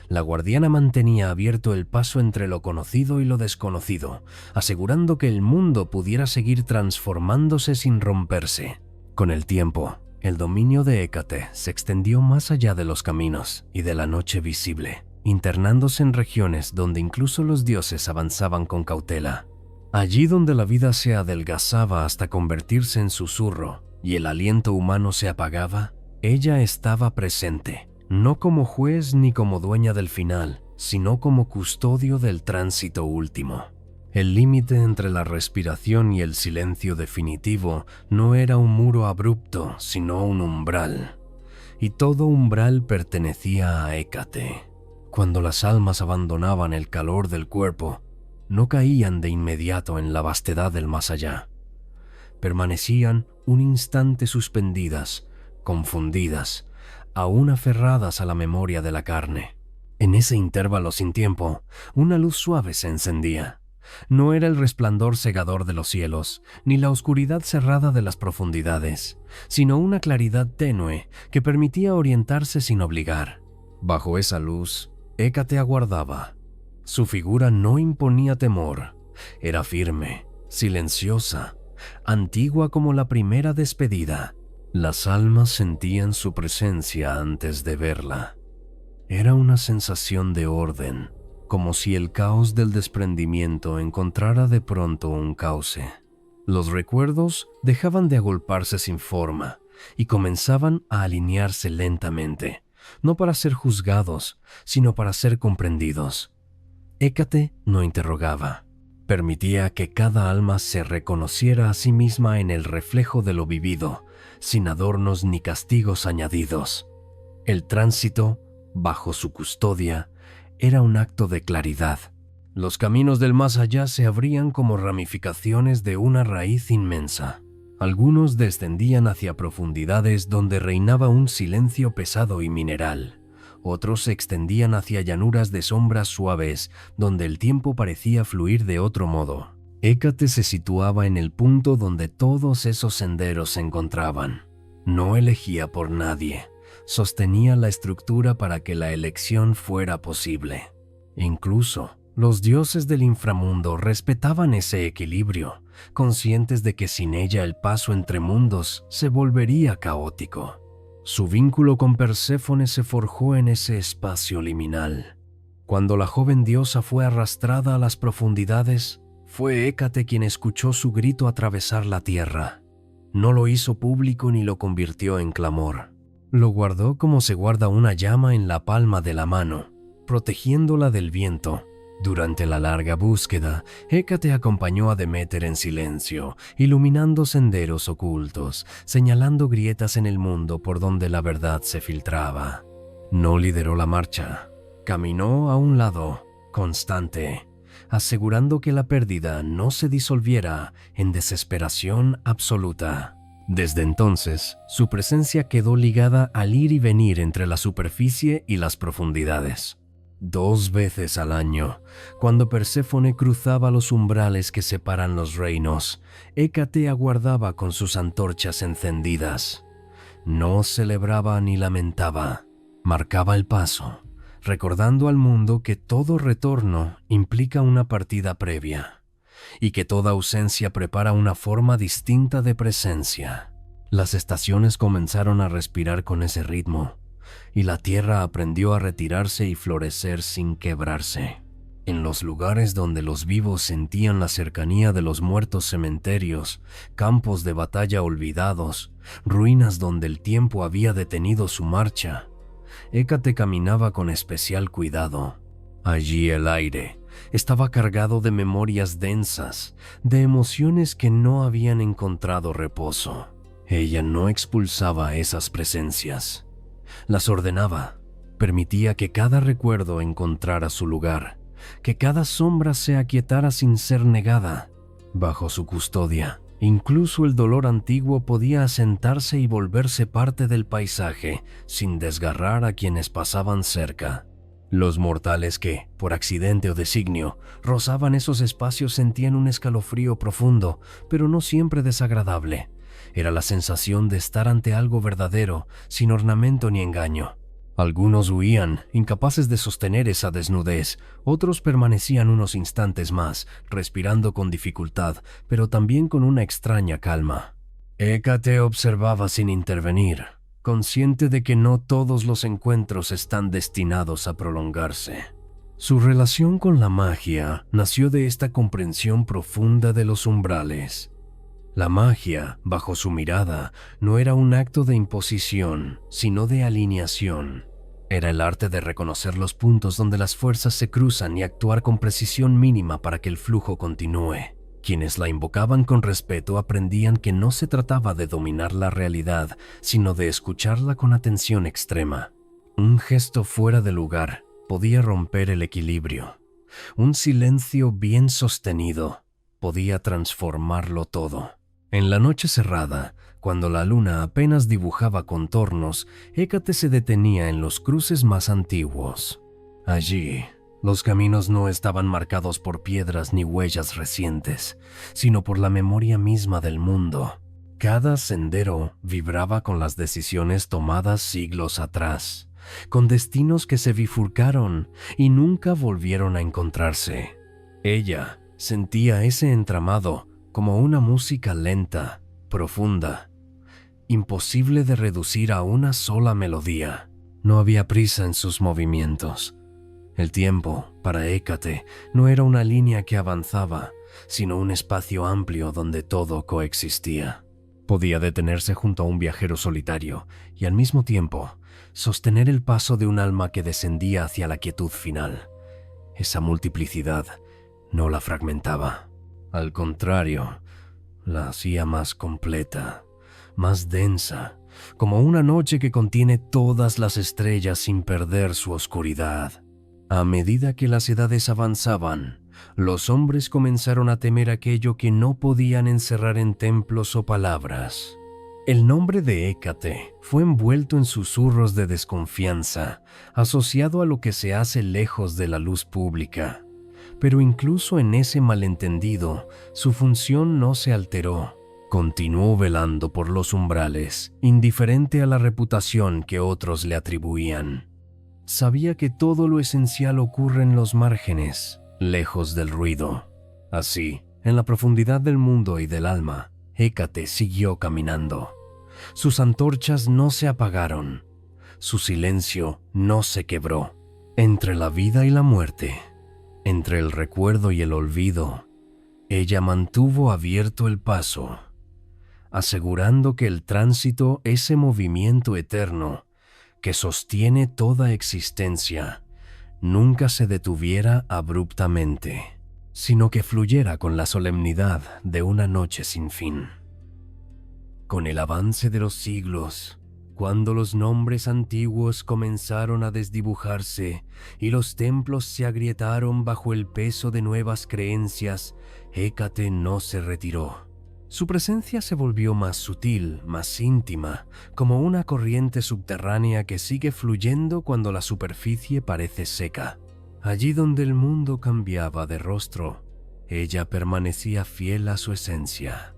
la guardiana mantenía abierto el paso entre lo conocido y lo desconocido, asegurando que el mundo pudiera seguir transformándose sin romperse. Con el tiempo, el dominio de Hécate se extendió más allá de los caminos y de la noche visible, internándose en regiones donde incluso los dioses avanzaban con cautela. Allí donde la vida se adelgazaba hasta convertirse en susurro y el aliento humano se apagaba, ella estaba presente, no como juez ni como dueña del final, sino como custodio del tránsito último. El límite entre la respiración y el silencio definitivo no era un muro abrupto, sino un umbral. Y todo umbral pertenecía a Hécate. Cuando las almas abandonaban el calor del cuerpo, no caían de inmediato en la vastedad del más allá. Permanecían un instante suspendidas, confundidas, aún aferradas a la memoria de la carne. En ese intervalo sin tiempo, una luz suave se encendía. No era el resplandor cegador de los cielos, ni la oscuridad cerrada de las profundidades, sino una claridad tenue que permitía orientarse sin obligar. Bajo esa luz, Hécate aguardaba. Su figura no imponía temor, era firme, silenciosa, antigua como la primera despedida. Las almas sentían su presencia antes de verla. Era una sensación de orden, como si el caos del desprendimiento encontrara de pronto un cauce. Los recuerdos dejaban de agolparse sin forma y comenzaban a alinearse lentamente, no para ser juzgados, sino para ser comprendidos. Hécate no interrogaba, permitía que cada alma se reconociera a sí misma en el reflejo de lo vivido, sin adornos ni castigos añadidos. El tránsito, bajo su custodia, era un acto de claridad. Los caminos del más allá se abrían como ramificaciones de una raíz inmensa. Algunos descendían hacia profundidades donde reinaba un silencio pesado y mineral. Otros se extendían hacia llanuras de sombras suaves donde el tiempo parecía fluir de otro modo. Hécate se situaba en el punto donde todos esos senderos se encontraban. No elegía por nadie. Sostenía la estructura para que la elección fuera posible. Incluso, los dioses del inframundo respetaban ese equilibrio, conscientes de que sin ella el paso entre mundos se volvería caótico. Su vínculo con Perséfone se forjó en ese espacio liminal. Cuando la joven diosa fue arrastrada a las profundidades, fue Hécate quien escuchó su grito atravesar la tierra. No lo hizo público ni lo convirtió en clamor. Lo guardó como se guarda una llama en la palma de la mano, protegiéndola del viento. Durante la larga búsqueda, Hécate acompañó a Deméter en silencio, iluminando senderos ocultos, señalando grietas en el mundo por donde la verdad se filtraba. No lideró la marcha. Caminó a un lado, constante, asegurando que la pérdida no se disolviera en desesperación absoluta. Desde entonces, su presencia quedó ligada al ir y venir entre la superficie y las profundidades. 2 veces al año, cuando Perséfone cruzaba los umbrales que separan los reinos, Hécate aguardaba con sus antorchas encendidas. No celebraba ni lamentaba, marcaba el paso, recordando al mundo que todo retorno implica una partida previa y que toda ausencia prepara una forma distinta de presencia. Las estaciones comenzaron a respirar con ese ritmo, y la tierra aprendió a retirarse y florecer sin quebrarse. En los lugares donde los vivos sentían la cercanía de los muertos cementerios, campos de batalla olvidados, ruinas donde el tiempo había detenido su marcha, Hécate caminaba con especial cuidado. Allí el aire estaba cargado de memorias densas, de emociones que no habían encontrado reposo. Ella no expulsaba esas presencias, las ordenaba, permitía que cada recuerdo encontrara su lugar, que cada sombra se aquietara sin ser negada. Bajo su custodia, incluso el dolor antiguo podía asentarse y volverse parte del paisaje sin desgarrar a quienes pasaban cerca. Los mortales que, por accidente o designio, rozaban esos espacios sentían un escalofrío profundo, pero no siempre desagradable. Era la sensación de estar ante algo verdadero, sin ornamento ni engaño. Algunos huían, incapaces de sostener esa desnudez. Otros permanecían unos instantes más, respirando con dificultad, pero también con una extraña calma. Hécate observaba sin intervenir, consciente de que no todos los encuentros están destinados a prolongarse. Su relación con la magia nació de esta comprensión profunda de los umbrales. La magia, bajo su mirada, no era un acto de imposición, sino de alineación. Era el arte de reconocer los puntos donde las fuerzas se cruzan y actuar con precisión mínima para que el flujo continúe. Quienes la invocaban con respeto aprendían que no se trataba de dominar la realidad, sino de escucharla con atención extrema. Un gesto fuera de lugar podía romper el equilibrio. Un silencio bien sostenido podía transformarlo todo. En la noche cerrada, cuando la luna apenas dibujaba contornos, Hécate se detenía en los cruces más antiguos. Allí, los caminos no estaban marcados por piedras ni huellas recientes, sino por la memoria misma del mundo. Cada sendero vibraba con las decisiones tomadas siglos atrás, con destinos que se bifurcaron y nunca volvieron a encontrarse. Ella sentía ese entramado como una música lenta, profunda, imposible de reducir a una sola melodía. No había prisa en sus movimientos. El tiempo, para Hécate, no era una línea que avanzaba, sino un espacio amplio donde todo coexistía. Podía detenerse junto a un viajero solitario y al mismo tiempo sostener el paso de un alma que descendía hacia la quietud final. Esa multiplicidad no la fragmentaba. Al contrario, la hacía más completa, más densa, como una noche que contiene todas las estrellas sin perder su oscuridad. A medida que las edades avanzaban, los hombres comenzaron a temer aquello que no podían encerrar en templos o palabras. El nombre de Hécate fue envuelto en susurros de desconfianza, asociado a lo que se hace lejos de la luz pública. Pero incluso en ese malentendido, su función no se alteró. Continuó velando por los umbrales, indiferente a la reputación que otros le atribuían. Sabía que todo lo esencial ocurre en los márgenes, lejos del ruido. Así, en la profundidad del mundo y del alma, Hécate siguió caminando. Sus antorchas no se apagaron. Su silencio no se quebró. Entre la vida y la muerte, entre el recuerdo y el olvido, ella mantuvo abierto el paso. asegurando que el tránsito, ese movimiento eterno que sostiene toda existencia, nunca se detuviera abruptamente, sino que fluyera con la solemnidad de una noche sin fin. Con el avance de los siglos, cuando los nombres antiguos comenzaron a desdibujarse y los templos se agrietaron bajo el peso de nuevas creencias, Hécate no se retiró. Su presencia se volvió más sutil, más íntima, como una corriente subterránea que sigue fluyendo cuando la superficie parece seca. Allí donde el mundo cambiaba de rostro, ella permanecía fiel a su esencia,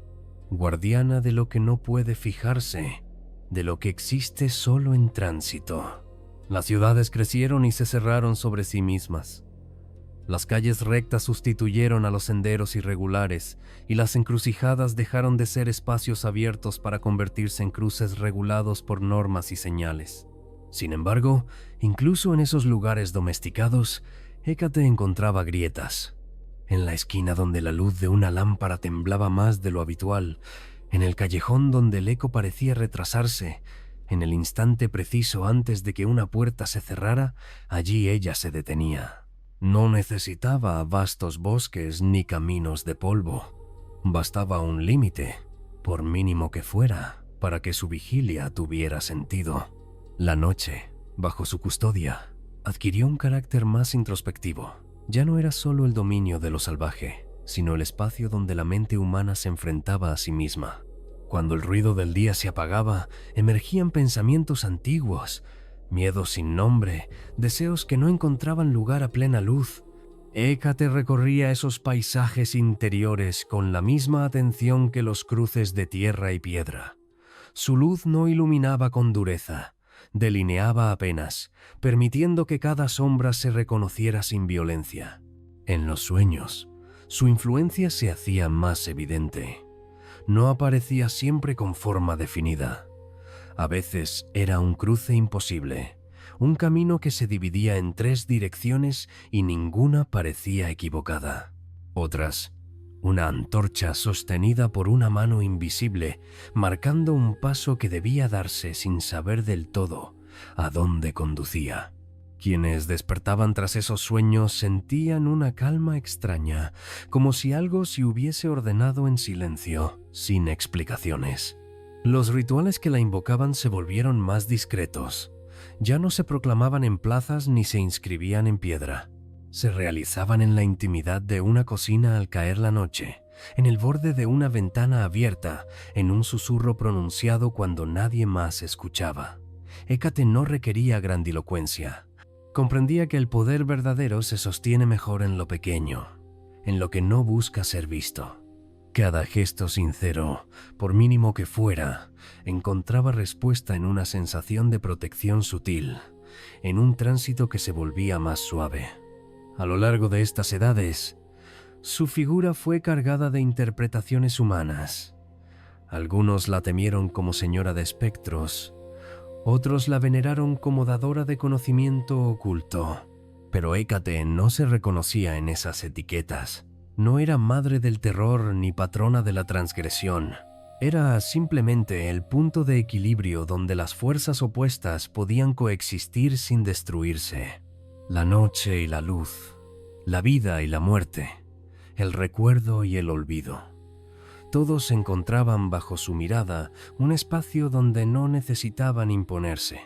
guardiana de lo que no puede fijarse, de lo que existe solo en tránsito. Las ciudades crecieron y se cerraron sobre sí mismas. Las calles rectas sustituyeron a los senderos irregulares y las encrucijadas dejaron de ser espacios abiertos para convertirse en cruces regulados por normas y señales. Sin embargo, incluso en esos lugares domesticados, Hécate encontraba grietas. En la esquina donde la luz de una lámpara temblaba más de lo habitual, en el callejón donde el eco parecía retrasarse, en el instante preciso antes de que una puerta se cerrara, allí ella se detenía. No necesitaba vastos bosques ni caminos de polvo. Bastaba un límite, por mínimo que fuera, para que su vigilia tuviera sentido. La noche, bajo su custodia, adquirió un carácter más introspectivo. Ya no era solo el dominio de lo salvaje, sino el espacio donde la mente humana se enfrentaba a sí misma. Cuando el ruido del día se apagaba, emergían pensamientos antiguos, miedos sin nombre, deseos que no encontraban lugar a plena luz. Hécate recorría esos paisajes interiores con la misma atención que los cruces de tierra y piedra. Su luz no iluminaba con dureza, delineaba apenas, permitiendo que cada sombra se reconociera sin violencia. En los sueños, su influencia se hacía más evidente. No aparecía siempre con forma definida. A veces era un cruce imposible, un camino que se dividía en 3 direcciones y ninguna parecía equivocada. Otras, una antorcha sostenida por una mano invisible, marcando un paso que debía darse sin saber del todo a dónde conducía. Quienes despertaban tras esos sueños sentían una calma extraña, como si algo se hubiese ordenado en silencio, sin explicaciones. Los rituales que la invocaban se volvieron más discretos. Ya no se proclamaban en plazas ni se inscribían en piedra. Se realizaban en la intimidad de una cocina al caer la noche, en el borde de una ventana abierta, en un susurro pronunciado cuando nadie más escuchaba. Hécate no requería grandilocuencia. Comprendía que el poder verdadero se sostiene mejor en lo pequeño, en lo que no busca ser visto. Cada gesto sincero, por mínimo que fuera, encontraba respuesta en una sensación de protección sutil, en un tránsito que se volvía más suave. A lo largo de estas edades, su figura fue cargada de interpretaciones humanas. Algunos la temieron como señora de espectros, otros la veneraron como dadora de conocimiento oculto. Pero Hécate no se reconocía en esas etiquetas. No era madre del terror ni patrona de la transgresión. Era simplemente el punto de equilibrio donde las fuerzas opuestas podían coexistir sin destruirse. La noche y la luz, la vida y la muerte, el recuerdo y el olvido. Todos encontraban bajo su mirada un espacio donde no necesitaban imponerse.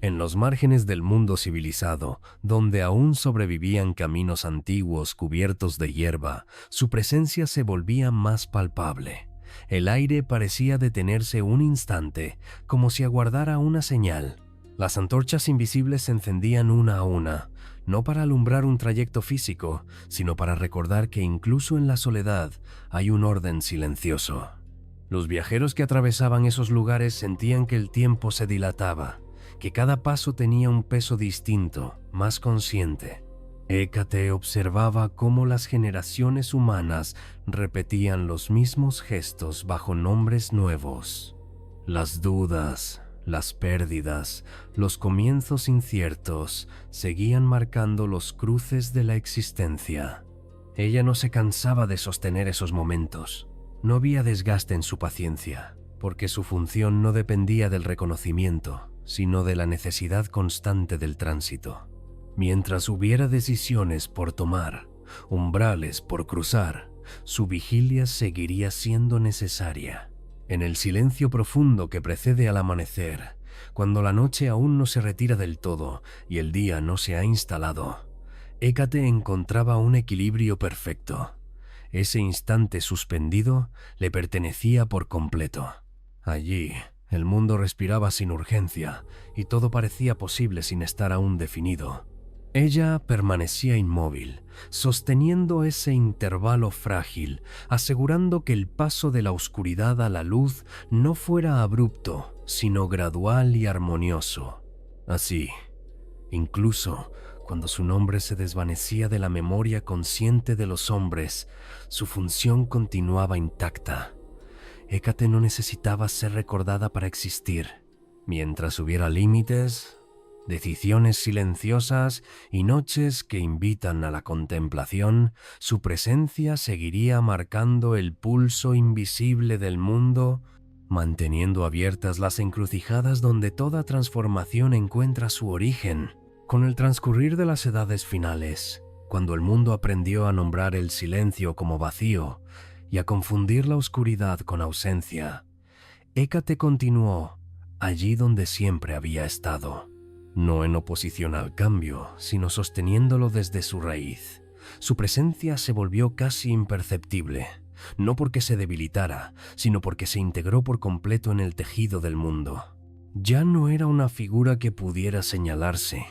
En los márgenes del mundo civilizado, donde aún sobrevivían caminos antiguos cubiertos de hierba, su presencia se volvía más palpable. El aire parecía detenerse un instante, como si aguardara una señal. Las antorchas invisibles se encendían una a una, no para alumbrar un trayecto físico, sino para recordar que incluso en la soledad hay un orden silencioso. Los viajeros que atravesaban esos lugares sentían que el tiempo se dilataba, que cada paso tenía un peso distinto, más consciente. Hécate observaba cómo las generaciones humanas repetían los mismos gestos bajo nombres nuevos. Las dudas, las pérdidas, los comienzos inciertos seguían marcando los cruces de la existencia. Ella no se cansaba de sostener esos momentos. No había desgaste en su paciencia, porque su función no dependía del reconocimiento, sino de la necesidad constante del tránsito. Mientras hubiera decisiones por tomar, umbrales por cruzar, su vigilia seguiría siendo necesaria. En el silencio profundo que precede al amanecer, cuando la noche aún no se retira del todo y el día no se ha instalado, Hécate encontraba un equilibrio perfecto. Ese instante suspendido le pertenecía por completo. Allí, el mundo respiraba sin urgencia y todo parecía posible sin estar aún definido. Ella permanecía inmóvil, sosteniendo ese intervalo frágil, asegurando que el paso de la oscuridad a la luz no fuera abrupto, sino gradual y armonioso. Así, incluso cuando su nombre se desvanecía de la memoria consciente de los hombres, su función continuaba intacta. Hécate no necesitaba ser recordada para existir. Mientras hubiera límites, decisiones silenciosas y noches que invitan a la contemplación, su presencia seguiría marcando el pulso invisible del mundo, manteniendo abiertas las encrucijadas donde toda transformación encuentra su origen. Con el transcurrir de las edades finales, cuando el mundo aprendió a nombrar el silencio como vacío y a confundir la oscuridad con ausencia, Hécate continuó allí donde siempre había estado. No en oposición al cambio, sino sosteniéndolo desde su raíz. Su presencia se volvió casi imperceptible, no porque se debilitara, sino porque se integró por completo en el tejido del mundo. Ya no era una figura que pudiera señalarse,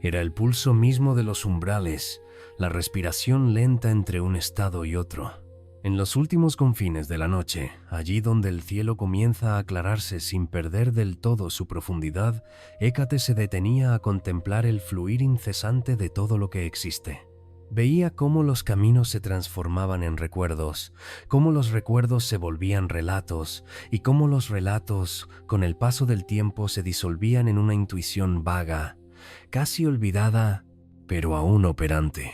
era el pulso mismo de los umbrales, la respiración lenta entre un estado y otro. En los últimos confines de la noche, allí donde el cielo comienza a aclararse sin perder del todo su profundidad, Hécate se detenía a contemplar el fluir incesante de todo lo que existe. Veía cómo los caminos se transformaban en recuerdos, cómo los recuerdos se volvían relatos y cómo los relatos, con el paso del tiempo, se disolvían en una intuición vaga, casi olvidada, pero aún operante.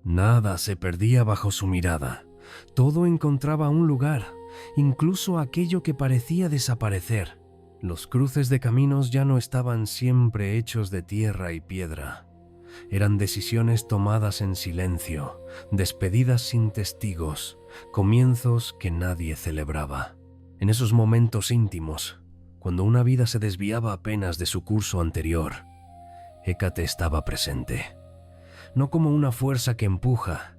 Nada se perdía bajo su mirada. Todo encontraba un lugar, incluso aquello que parecía desaparecer. Los cruces de caminos ya no estaban siempre hechos de tierra y piedra. Eran decisiones tomadas en silencio, despedidas sin testigos, comienzos que nadie celebraba. En esos momentos íntimos, cuando una vida se desviaba apenas de su curso anterior, Hécate estaba presente, no como una fuerza que empuja,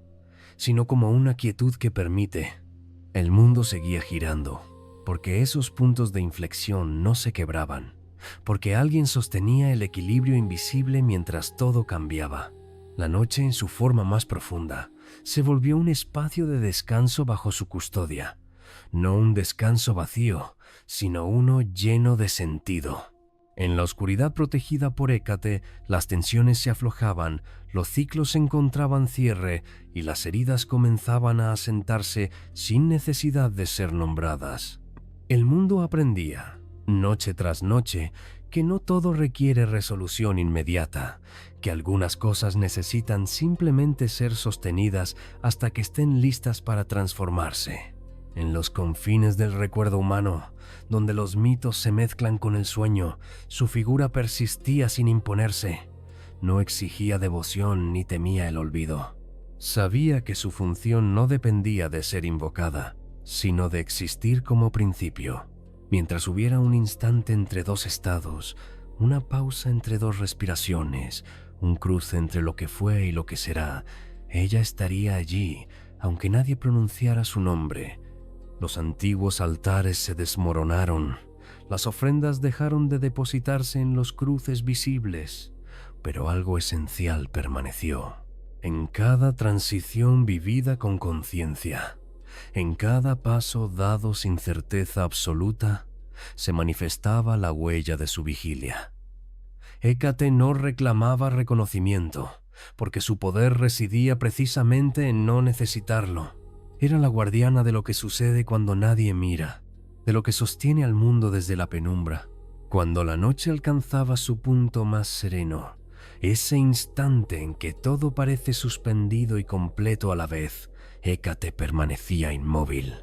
sino como una quietud que permite. El mundo seguía girando, porque esos puntos de inflexión no se quebraban, porque alguien sostenía el equilibrio invisible mientras todo cambiaba. La noche, en su forma más profunda, se volvió un espacio de descanso bajo su custodia, no un descanso vacío, sino uno lleno de sentido. En la oscuridad protegida por Hécate, las tensiones se aflojaban, los ciclos encontraban cierre y las heridas comenzaban a asentarse sin necesidad de ser nombradas. El mundo aprendía, noche tras noche, que no todo requiere resolución inmediata, que algunas cosas necesitan simplemente ser sostenidas hasta que estén listas para transformarse. En los confines del recuerdo humano, donde los mitos se mezclan con el sueño, su figura persistía sin imponerse. No exigía devoción ni temía el olvido. Sabía que su función no dependía de ser invocada, sino de existir como principio. Mientras hubiera un instante entre dos estados, una pausa entre dos respiraciones, un cruce entre lo que fue y lo que será, ella estaría allí, aunque nadie pronunciara su nombre. Los antiguos altares se desmoronaron, las ofrendas dejaron de depositarse en los cruces visibles, pero algo esencial permaneció. En cada transición vivida con conciencia, en cada paso dado sin certeza absoluta, se manifestaba la huella de su vigilia. Hécate no reclamaba reconocimiento, porque su poder residía precisamente en no necesitarlo. Era la guardiana de lo que sucede cuando nadie mira, de lo que sostiene al mundo desde la penumbra. Cuando la noche alcanzaba su punto más sereno, ese instante en que todo parece suspendido y completo a la vez, Hécate permanecía inmóvil.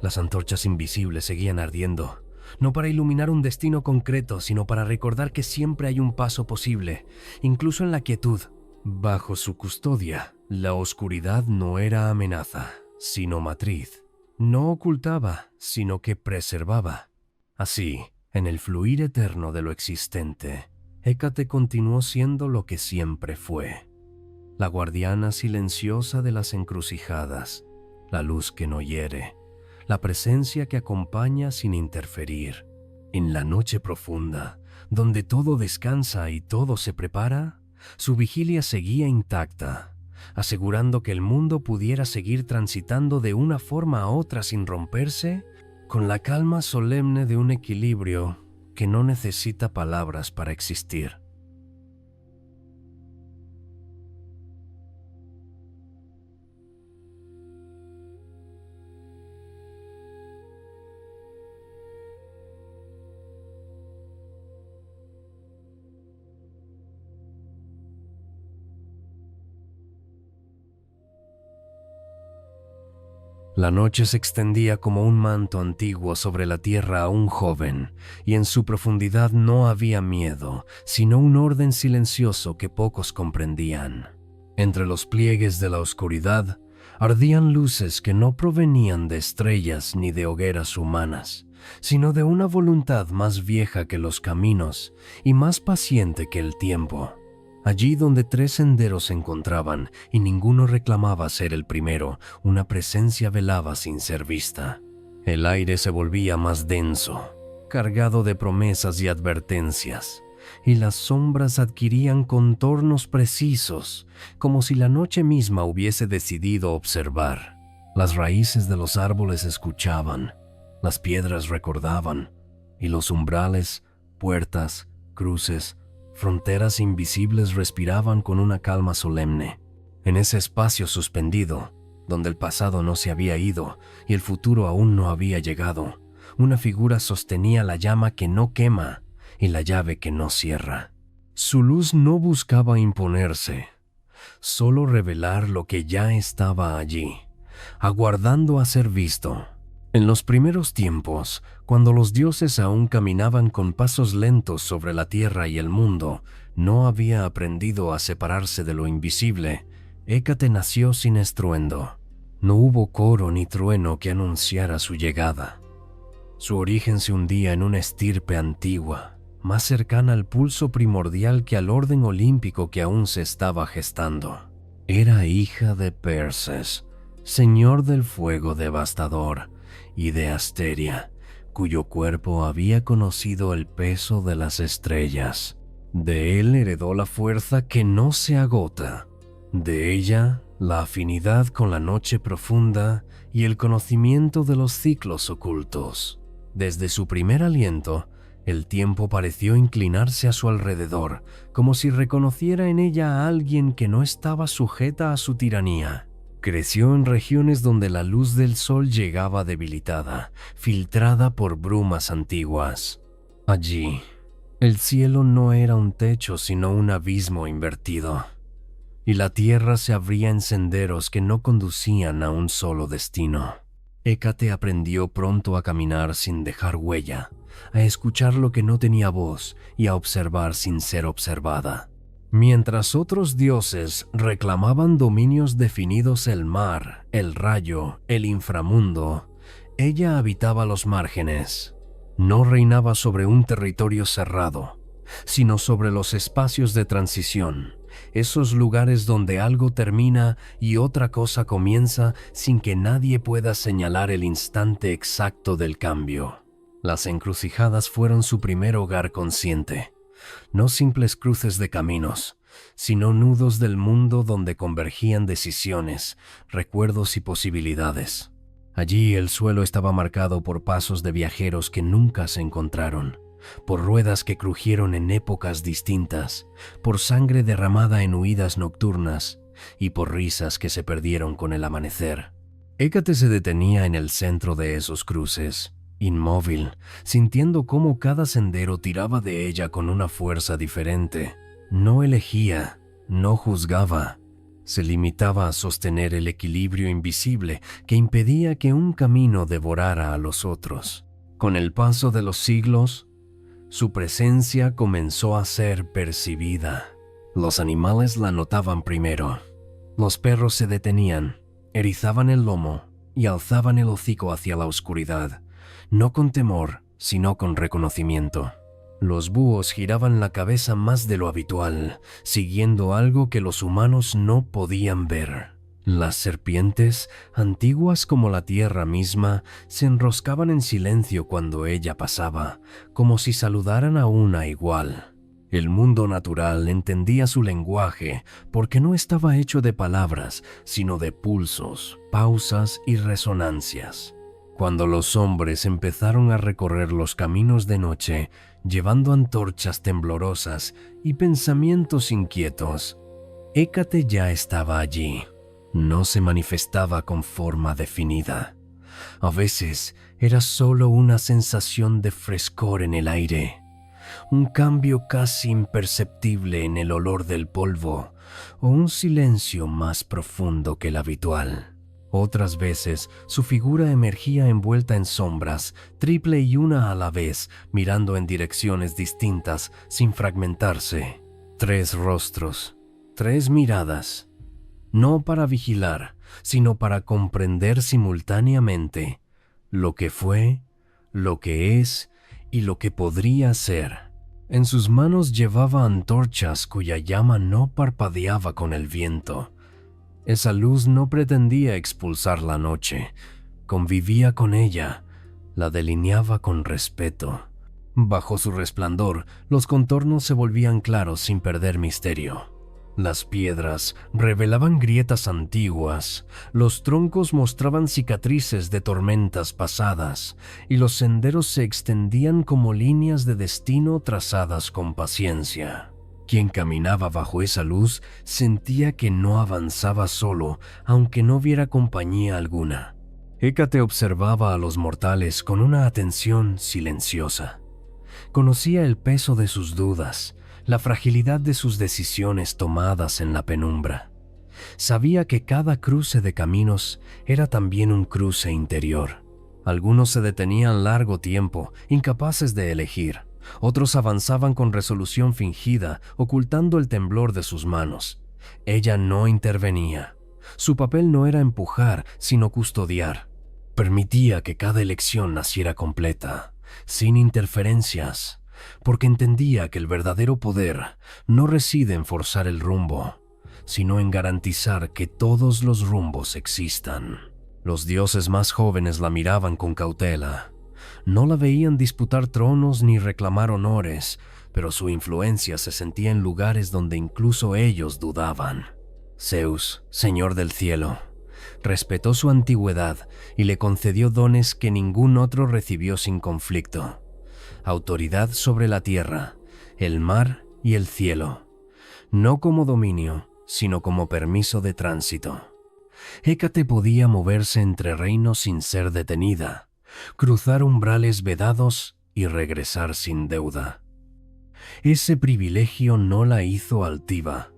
Las antorchas invisibles seguían ardiendo, no para iluminar un destino concreto, sino para recordar que siempre hay un paso posible, incluso en la quietud. Bajo su custodia, la oscuridad no era amenaza, sino matriz. No ocultaba, sino que preservaba. Así, en el fluir eterno de lo existente, Hécate continuó siendo lo que siempre fue: la guardiana silenciosa de las encrucijadas, la luz que no hiere, la presencia que acompaña sin interferir. En la noche profunda, donde todo descansa y todo se prepara, su vigilia seguía intacta, asegurando que el mundo pudiera seguir transitando de una forma a otra sin romperse, con la calma solemne de un equilibrio que no necesita palabras para existir. La noche se extendía como un manto antiguo sobre la tierra a un joven, y en su profundidad no había miedo, sino un orden silencioso que pocos comprendían. Entre los pliegues de la oscuridad ardían luces que no provenían de estrellas ni de hogueras humanas, sino de una voluntad más vieja que los caminos y más paciente que el tiempo. Allí donde tres senderos se encontraban y ninguno reclamaba ser el primero, una presencia velaba sin ser vista. El aire se volvía más denso, cargado de promesas y advertencias, y las sombras adquirían contornos precisos, como si la noche misma hubiese decidido observar. Las raíces de los árboles escuchaban, las piedras recordaban, y los umbrales, puertas, cruces, fronteras invisibles respiraban con una calma solemne. En ese espacio suspendido, donde el pasado no se había ido y el futuro aún no había llegado, una figura sostenía la llama que no quema y la llave que no cierra. Su luz no buscaba imponerse, solo revelar lo que ya estaba allí, aguardando a ser visto. En los primeros tiempos, cuando los dioses aún caminaban con pasos lentos sobre la tierra y el mundo no había aprendido a separarse de lo invisible, Hécate nació sin estruendo. No hubo coro ni trueno que anunciara su llegada. Su origen se hundía en una estirpe antigua, más cercana al pulso primordial que al orden olímpico que aún se estaba gestando. Era hija de Perses, señor del fuego devastador, y de Asteria, cuyo cuerpo había conocido el peso de las estrellas. De él heredó la fuerza que no se agota. De ella, la afinidad con la noche profunda y el conocimiento de los ciclos ocultos. Desde su primer aliento, el tiempo pareció inclinarse a su alrededor, como si reconociera en ella a alguien que no estaba sujeta a su tiranía. Creció en regiones donde la luz del sol llegaba debilitada, filtrada por brumas antiguas. Allí, el cielo no era un techo sino un abismo invertido, y la tierra se abría en senderos que no conducían a un solo destino. Hécate aprendió pronto a caminar sin dejar huella, a escuchar lo que no tenía voz y a observar sin ser observada. Mientras otros dioses reclamaban dominios definidos: el mar, el rayo, el inframundo, ella habitaba los márgenes. No reinaba sobre un territorio cerrado, sino sobre los espacios de transición, esos lugares donde algo termina y otra cosa comienza sin que nadie pueda señalar el instante exacto del cambio. Las encrucijadas fueron su primer hogar consciente. No simples cruces de caminos, sino nudos del mundo donde convergían decisiones, recuerdos y posibilidades. Allí el suelo estaba marcado por pasos de viajeros que nunca se encontraron, por ruedas que crujieron en épocas distintas, por sangre derramada en huidas nocturnas y por risas que se perdieron con el amanecer. Hécate se detenía en el centro de esos cruces, inmóvil, sintiendo cómo cada sendero tiraba de ella con una fuerza diferente. No elegía, no juzgaba, Se limitaba a sostener el equilibrio invisible que impedía que un camino devorara a los otros. Con el paso de los siglos, su presencia comenzó a ser percibida. Los animales la notaban primero. Los perros se detenían, erizaban el lomo y alzaban el hocico hacia la oscuridad, no con temor, sino con reconocimiento. Los búhos giraban la cabeza más de lo habitual, siguiendo algo que los humanos no podían ver. Las serpientes, antiguas como la tierra misma, se enroscaban en silencio cuando ella pasaba, como si saludaran a una igual. El mundo natural entendía su lenguaje porque no estaba hecho de palabras, sino de pulsos, pausas y resonancias. Cuando los hombres empezaron a recorrer los caminos de noche, llevando antorchas temblorosas y pensamientos inquietos, Hécate ya estaba allí. No se manifestaba con forma definida. A veces era solo una sensación de frescor en el aire, un cambio casi imperceptible en el olor del polvo o un silencio más profundo que el habitual. Otras veces su figura emergía envuelta en sombras, triple y una a la vez, mirando en direcciones distintas sin fragmentarse. 3 rostros, 3 miradas. No para vigilar, sino para comprender simultáneamente lo que fue, lo que es y lo que podría ser. En sus manos llevaba antorchas cuya llama no parpadeaba con el viento. Esa luz no pretendía expulsar la noche, convivía con ella, la delineaba con respeto. Bajo su resplandor, los contornos se volvían claros sin perder misterio. Las piedras revelaban grietas antiguas, los troncos mostraban cicatrices de tormentas pasadas, y los senderos se extendían como líneas de destino trazadas con paciencia. Quien caminaba bajo esa luz sentía que no avanzaba solo, aunque no viera compañía alguna. Hécate observaba a los mortales con una atención silenciosa. Conocía el peso de sus dudas, la fragilidad de sus decisiones tomadas en la penumbra. Sabía que cada cruce de caminos era también un cruce interior. Algunos se detenían largo tiempo, incapaces de elegir. Otros avanzaban con resolución fingida, ocultando el temblor de sus manos. Ella no intervenía. Su papel no era empujar, sino custodiar. Permitía que cada elección naciera completa, sin interferencias, porque entendía que el verdadero poder no reside en forzar el rumbo, sino en garantizar que todos los rumbos existan. Los dioses más jóvenes la miraban con cautela. No la veían disputar tronos ni reclamar honores, pero su influencia se sentía en lugares donde incluso ellos dudaban. Zeus, señor del cielo, respetó su antigüedad y le concedió dones que ningún otro recibió sin conflicto: autoridad sobre la tierra, el mar y el cielo, no como dominio, sino como permiso de tránsito. Hécate podía moverse entre reinos sin ser detenida, cruzar umbrales vedados y regresar sin deuda. Ese privilegio no la hizo altiva,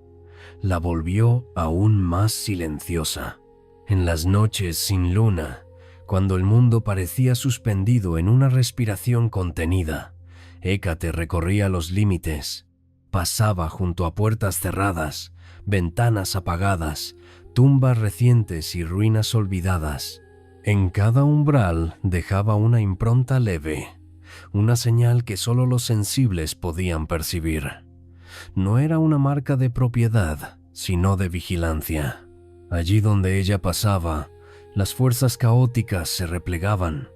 la volvió aún más silenciosa. En las noches sin luna, cuando el mundo parecía suspendido en una respiración contenida, Hécate recorría los límites, pasaba junto a puertas cerradas, ventanas apagadas, tumbas recientes y ruinas olvidadas. En cada umbral dejaba una impronta leve, una señal que solo los sensibles podían percibir. No era una marca de propiedad, sino de vigilancia. Allí donde ella pasaba, las fuerzas caóticas se replegaban,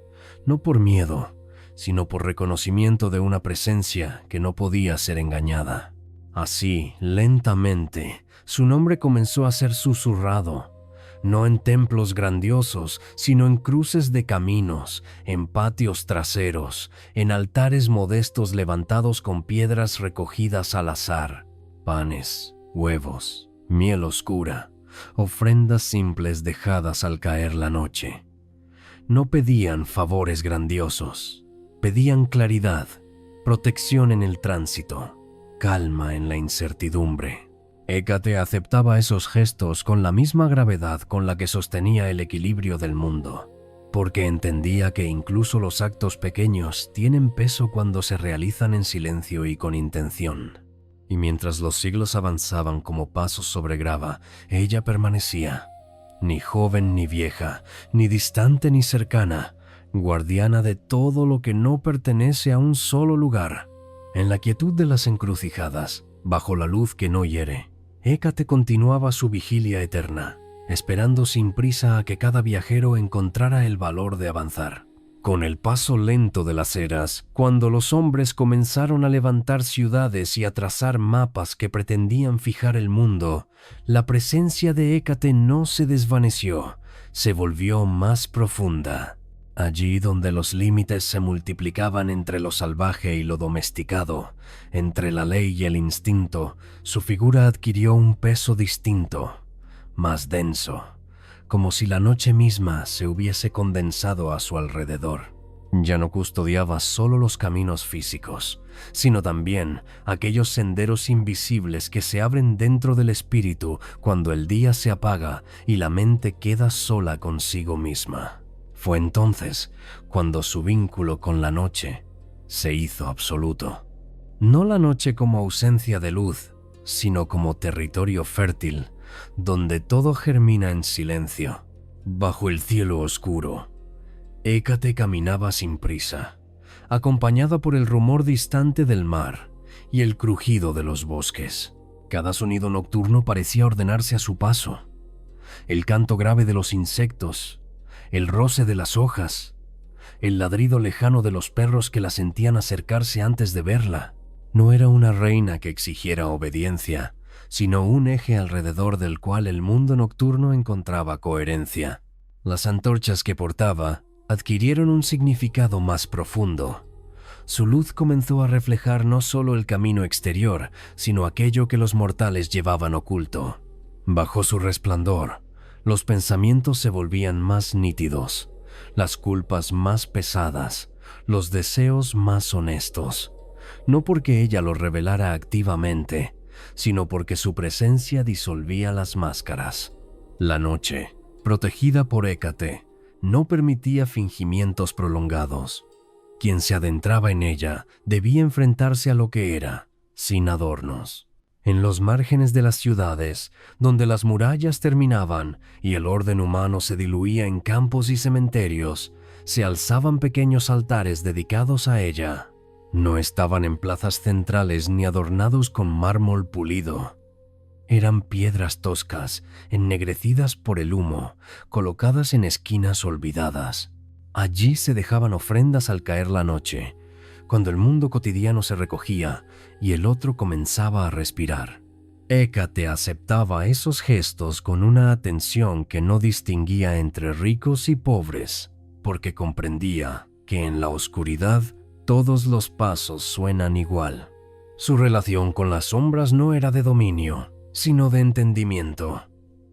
no por miedo, sino por reconocimiento de una presencia que no podía ser engañada. Así, lentamente, su nombre comenzó a ser susurrado, no en templos grandiosos, sino en cruces de caminos, en patios traseros, en altares modestos levantados con piedras recogidas al azar, panes, huevos, miel oscura, ofrendas simples dejadas al caer la noche. No pedían favores grandiosos, pedían claridad, protección en el tránsito, calma en la incertidumbre. Hécate aceptaba esos gestos con la misma gravedad con la que sostenía el equilibrio del mundo, porque entendía que incluso los actos pequeños tienen peso cuando se realizan en silencio y con intención. Y mientras los siglos avanzaban como pasos sobre grava, ella permanecía, ni joven ni vieja, ni distante ni cercana, guardiana de todo lo que no pertenece a un solo lugar. En la quietud de las encrucijadas, bajo la luz que no hiere, Hécate continuaba su vigilia eterna, esperando sin prisa a que cada viajero encontrara el valor de avanzar. Con el paso lento de las eras, cuando los hombres comenzaron a levantar ciudades y a trazar mapas que pretendían fijar el mundo, la presencia de Hécate no se desvaneció, se volvió más profunda. Allí donde los límites se multiplicaban entre lo salvaje y lo domesticado, entre la ley y el instinto, su figura adquirió un peso distinto, más denso, como si la noche misma se hubiese condensado a su alrededor. Ya no custodiaba solo los caminos físicos, sino también aquellos senderos invisibles que se abren dentro del espíritu cuando el día se apaga y la mente queda sola consigo misma. Fue entonces cuando su vínculo con la noche se hizo absoluto. No la noche como ausencia de luz, sino como territorio fértil, donde todo germina en silencio. Bajo el cielo oscuro, Hécate caminaba sin prisa, acompañada por el rumor distante del mar y el crujido de los bosques. Cada sonido nocturno parecía ordenarse a su paso. El canto grave de los insectos, el roce de las hojas, el ladrido lejano de los perros que la sentían acercarse antes de verla. No era una reina que exigiera obediencia, sino un eje alrededor del cual el mundo nocturno encontraba coherencia. Las antorchas que portaba adquirieron un significado más profundo. Su luz comenzó a reflejar no solo el camino exterior, sino aquello que los mortales llevaban oculto. Bajo su resplandor, los pensamientos se volvían más nítidos, las culpas más pesadas, los deseos más honestos. No porque ella los revelara activamente, sino porque su presencia disolvía las máscaras. La noche, protegida por Hécate, no permitía fingimientos prolongados. Quien se adentraba en ella debía enfrentarse a lo que era, sin adornos. En los márgenes de las ciudades, donde las murallas terminaban y el orden humano se diluía en campos y cementerios, se alzaban pequeños altares dedicados a ella. No estaban en plazas centrales ni adornados con mármol pulido. Eran piedras toscas, ennegrecidas por el humo, colocadas en esquinas olvidadas. Allí se dejaban ofrendas al caer la noche, cuando el mundo cotidiano se recogía y el otro comenzaba a respirar. Hécate aceptaba esos gestos con una atención que no distinguía entre ricos y pobres, porque comprendía que en la oscuridad todos los pasos suenan igual. Su relación con las sombras no era de dominio, sino de entendimiento.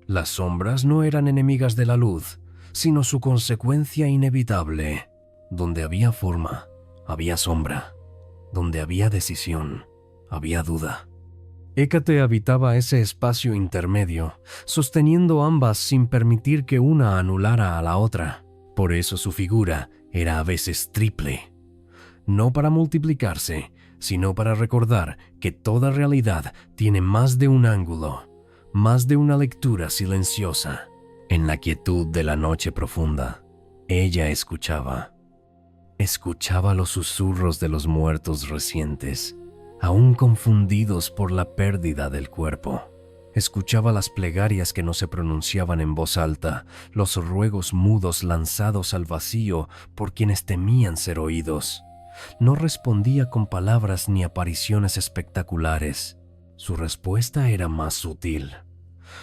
Las sombras no eran enemigas de la luz, sino su consecuencia inevitable. Donde había forma, había sombra. Donde había decisión, había duda. Hécate habitaba ese espacio intermedio, sosteniendo ambas sin permitir que una anulara a la otra. Por eso su figura era a veces triple. No para multiplicarse, sino para recordar que toda realidad tiene más de un ángulo, más de una lectura silenciosa. En la quietud de la noche profunda, ella escuchaba los susurros de los muertos recientes, aún confundidos por la pérdida del cuerpo. Escuchaba las plegarias que no se pronunciaban en voz alta, los ruegos mudos lanzados al vacío por quienes temían ser oídos. No respondía con palabras ni apariciones espectaculares. Su respuesta era más sutil.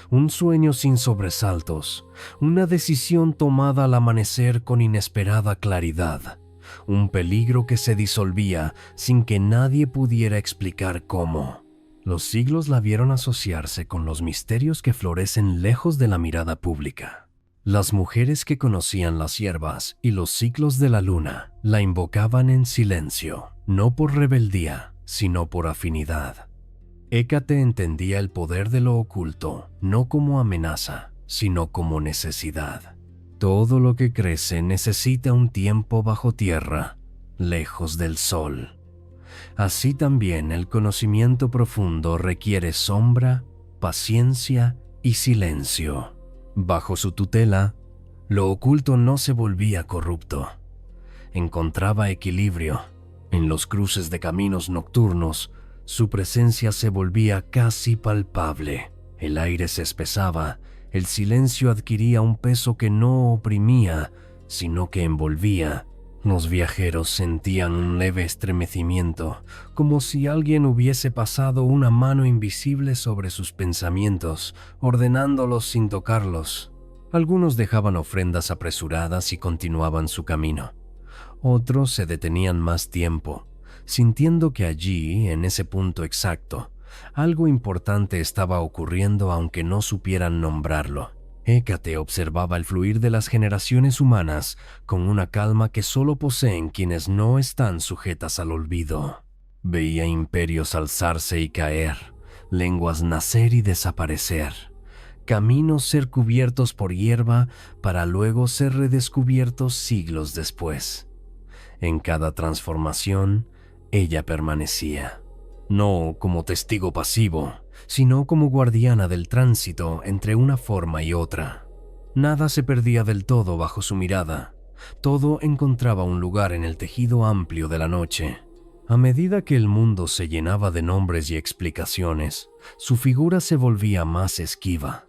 Un sueño sin sobresaltos, una decisión tomada al amanecer con inesperada claridad, un peligro que se disolvía sin que nadie pudiera explicar cómo. Los siglos la vieron asociarse con los misterios que florecen lejos de la mirada pública. Las mujeres que conocían las hierbas y los ciclos de la luna la invocaban en silencio, no por rebeldía, sino por afinidad. Hécate entendía el poder de lo oculto no como amenaza, sino como necesidad. Todo lo que crece necesita un tiempo bajo tierra, lejos del sol. Así también el conocimiento profundo requiere sombra, paciencia y silencio. Bajo su tutela, lo oculto no se volvía corrupto. Encontraba equilibrio. En los cruces de caminos nocturnos, su presencia se volvía casi palpable. El aire se espesaba, el silencio adquiría un peso que no oprimía, sino que envolvía. Los viajeros sentían un leve estremecimiento, como si alguien hubiese pasado una mano invisible sobre sus pensamientos, ordenándolos sin tocarlos. Algunos dejaban ofrendas apresuradas y continuaban su camino. Otros se detenían más tiempo, sintiendo que allí, en ese punto exacto, algo importante estaba ocurriendo aunque no supieran nombrarlo. Hécate observaba el fluir de las generaciones humanas con una calma que solo poseen quienes no están sujetas al olvido. Veía imperios alzarse y caer, lenguas nacer y desaparecer, caminos ser cubiertos por hierba para luego ser redescubiertos siglos después. En cada transformación, ella permanecía, no como testigo pasivo, sino como guardiana del tránsito entre una forma y otra. Nada se perdía del todo bajo su mirada, todo encontraba un lugar en el tejido amplio de la noche. A medida que el mundo se llenaba de nombres y explicaciones, su figura se volvía más esquiva,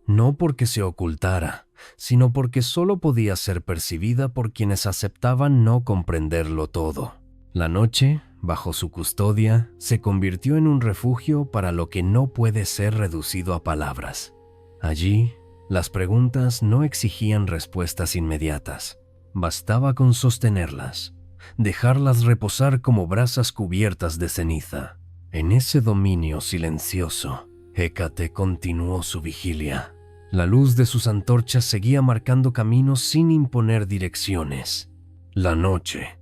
no porque se ocultara, sino porque solo podía ser percibida por quienes aceptaban no comprenderlo todo. La noche, bajo su custodia, se convirtió en un refugio para lo que no puede ser reducido a palabras. Allí, las preguntas no exigían respuestas inmediatas. Bastaba con sostenerlas, dejarlas reposar como brasas cubiertas de ceniza. En ese dominio silencioso, Hécate continuó su vigilia. La luz de sus antorchas seguía marcando caminos sin imponer direcciones. La noche,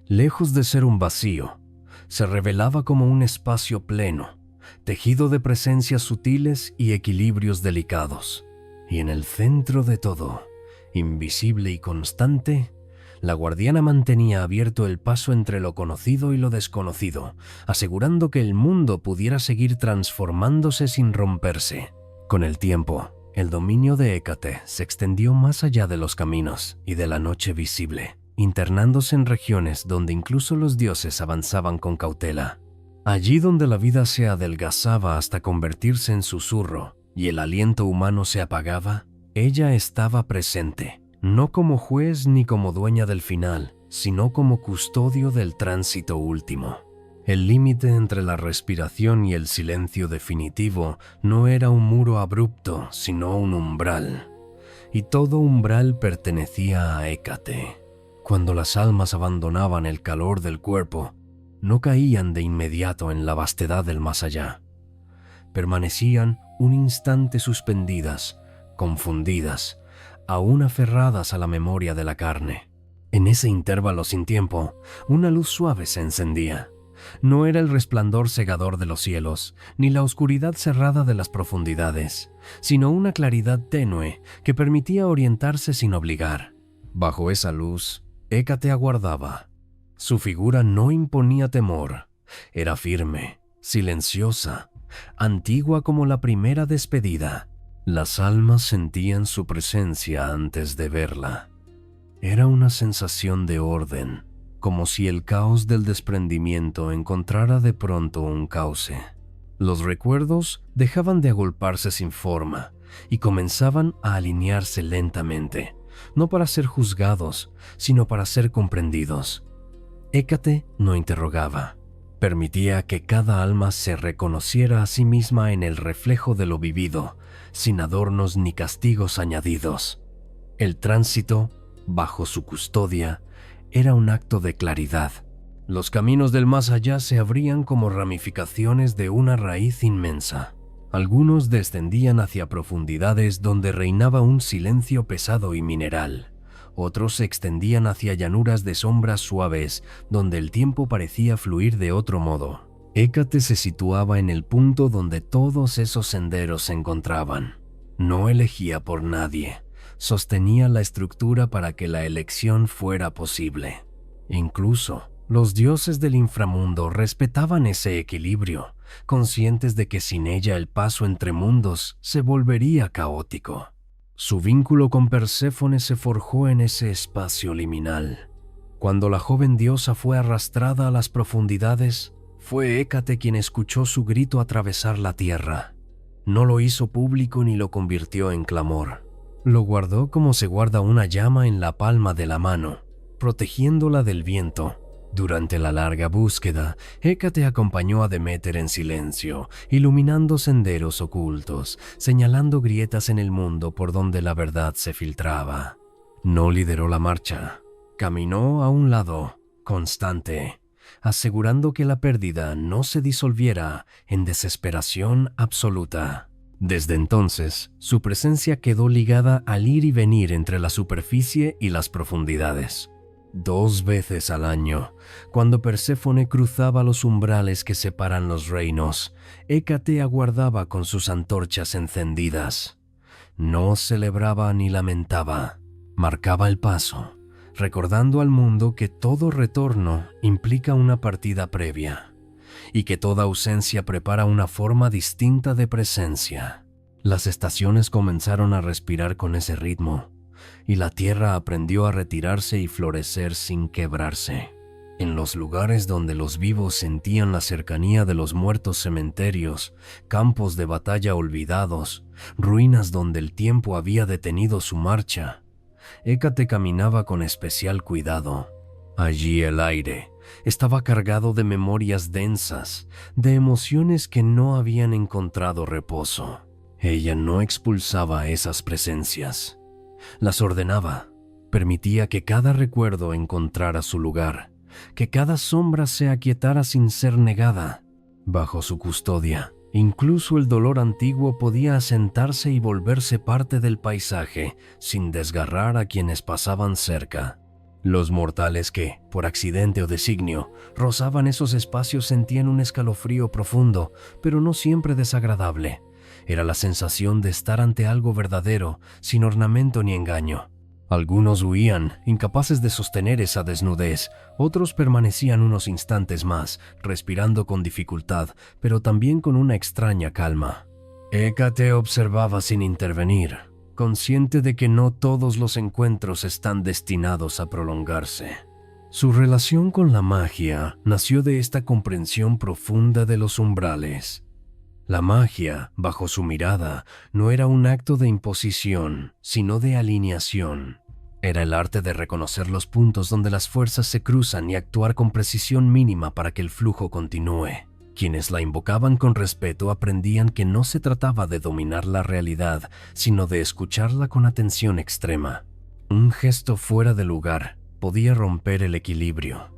lejos de ser un vacío, se revelaba como un espacio pleno, tejido de presencias sutiles y equilibrios delicados. Y en el centro de todo, invisible y constante, la guardiana mantenía abierto el paso entre lo conocido y lo desconocido, asegurando que el mundo pudiera seguir transformándose sin romperse. Con el tiempo, el dominio de Hécate se extendió más allá de los caminos y de la noche visible, internándose en regiones donde incluso los dioses avanzaban con cautela. Allí donde la vida se adelgazaba hasta convertirse en susurro y el aliento humano se apagaba, ella estaba presente, no como juez ni como dueña del final, sino como custodio del tránsito último. El límite entre la respiración y el silencio definitivo no era un muro abrupto, sino un umbral. Y todo umbral pertenecía a Hécate. Cuando las almas abandonaban el calor del cuerpo, no caían de inmediato en la vastedad del más allá. Permanecían un instante suspendidas, confundidas, aún aferradas a la memoria de la carne. En ese intervalo sin tiempo, una luz suave se encendía. No era el resplandor cegador de los cielos, ni la oscuridad cerrada de las profundidades, sino una claridad tenue que permitía orientarse sin obligar. Bajo esa luz, Hécate aguardaba. Su figura no imponía temor. Era firme, silenciosa, antigua como la primera despedida. Las almas sentían su presencia antes de verla. Era una sensación de orden, como si el caos del desprendimiento encontrara de pronto un cauce. Los recuerdos dejaban de agolparse sin forma y comenzaban a alinearse lentamente, no para ser juzgados, sino para ser comprendidos. Hécate no interrogaba. Permitía que cada alma se reconociera a sí misma en el reflejo de lo vivido, sin adornos ni castigos añadidos. El tránsito, bajo su custodia, era un acto de claridad. Los caminos del más allá se abrían como ramificaciones de una raíz inmensa. Algunos descendían hacia profundidades donde reinaba un silencio pesado y mineral. Otros se extendían hacia llanuras de sombras suaves donde el tiempo parecía fluir de otro modo. Hécate se situaba en el punto donde todos esos senderos se encontraban. No elegía por nadie, sostenía la estructura para que la elección fuera posible. Incluso, los dioses del inframundo respetaban ese equilibrio, conscientes de que sin ella el paso entre mundos se volvería caótico. Su vínculo con Perséfone se forjó en ese espacio liminal. Cuando la joven diosa fue arrastrada a las profundidades, fue Hécate quien escuchó su grito atravesar la tierra. No lo hizo público ni lo convirtió en clamor. Lo guardó como se guarda una llama en la palma de la mano, protegiéndola del viento. Durante la larga búsqueda, Hécate acompañó a Deméter en silencio, iluminando senderos ocultos, señalando grietas en el mundo por donde la verdad se filtraba. No lideró la marcha. Caminó a un lado, constante, asegurando que la pérdida no se disolviera en desesperación absoluta. Desde entonces, su presencia quedó ligada al ir y venir entre la superficie y las profundidades. 2 veces al año, cuando Perséfone cruzaba los umbrales que separan los reinos, Hécate aguardaba con sus antorchas encendidas. No celebraba ni lamentaba, marcaba el paso, recordando al mundo que todo retorno implica una partida previa y que toda ausencia prepara una forma distinta de presencia. Las estaciones comenzaron a respirar con ese ritmo, y la tierra aprendió a retirarse y florecer sin quebrarse. En los lugares donde los vivos sentían la cercanía de los muertos cementerios, campos de batalla olvidados, ruinas donde el tiempo había detenido su marcha, Hécate caminaba con especial cuidado. Allí el aire estaba cargado de memorias densas, de emociones que no habían encontrado reposo. Ella no expulsaba esas presencias. Las ordenaba, permitía que cada recuerdo encontrara su lugar, que cada sombra se aquietara sin ser negada. Bajo su custodia, incluso el dolor antiguo podía asentarse y volverse parte del paisaje sin desgarrar a quienes pasaban cerca. Los mortales que, por accidente o designio, rozaban esos espacios sentían un escalofrío profundo, pero no siempre desagradable. Era la sensación de estar ante algo verdadero, sin ornamento ni engaño. Algunos huían, incapaces de sostener esa desnudez. Otros permanecían unos instantes más, respirando con dificultad, pero también con una extraña calma. Hécate observaba sin intervenir, consciente de que no todos los encuentros están destinados a prolongarse. Su relación con la magia nació de esta comprensión profunda de los umbrales. La magia, bajo su mirada, no era un acto de imposición, sino de alineación. Era el arte de reconocer los puntos donde las fuerzas se cruzan y actuar con precisión mínima para que el flujo continúe. Quienes la invocaban con respeto aprendían que no se trataba de dominar la realidad, sino de escucharla con atención extrema. Un gesto fuera de lugar podía romper el equilibrio.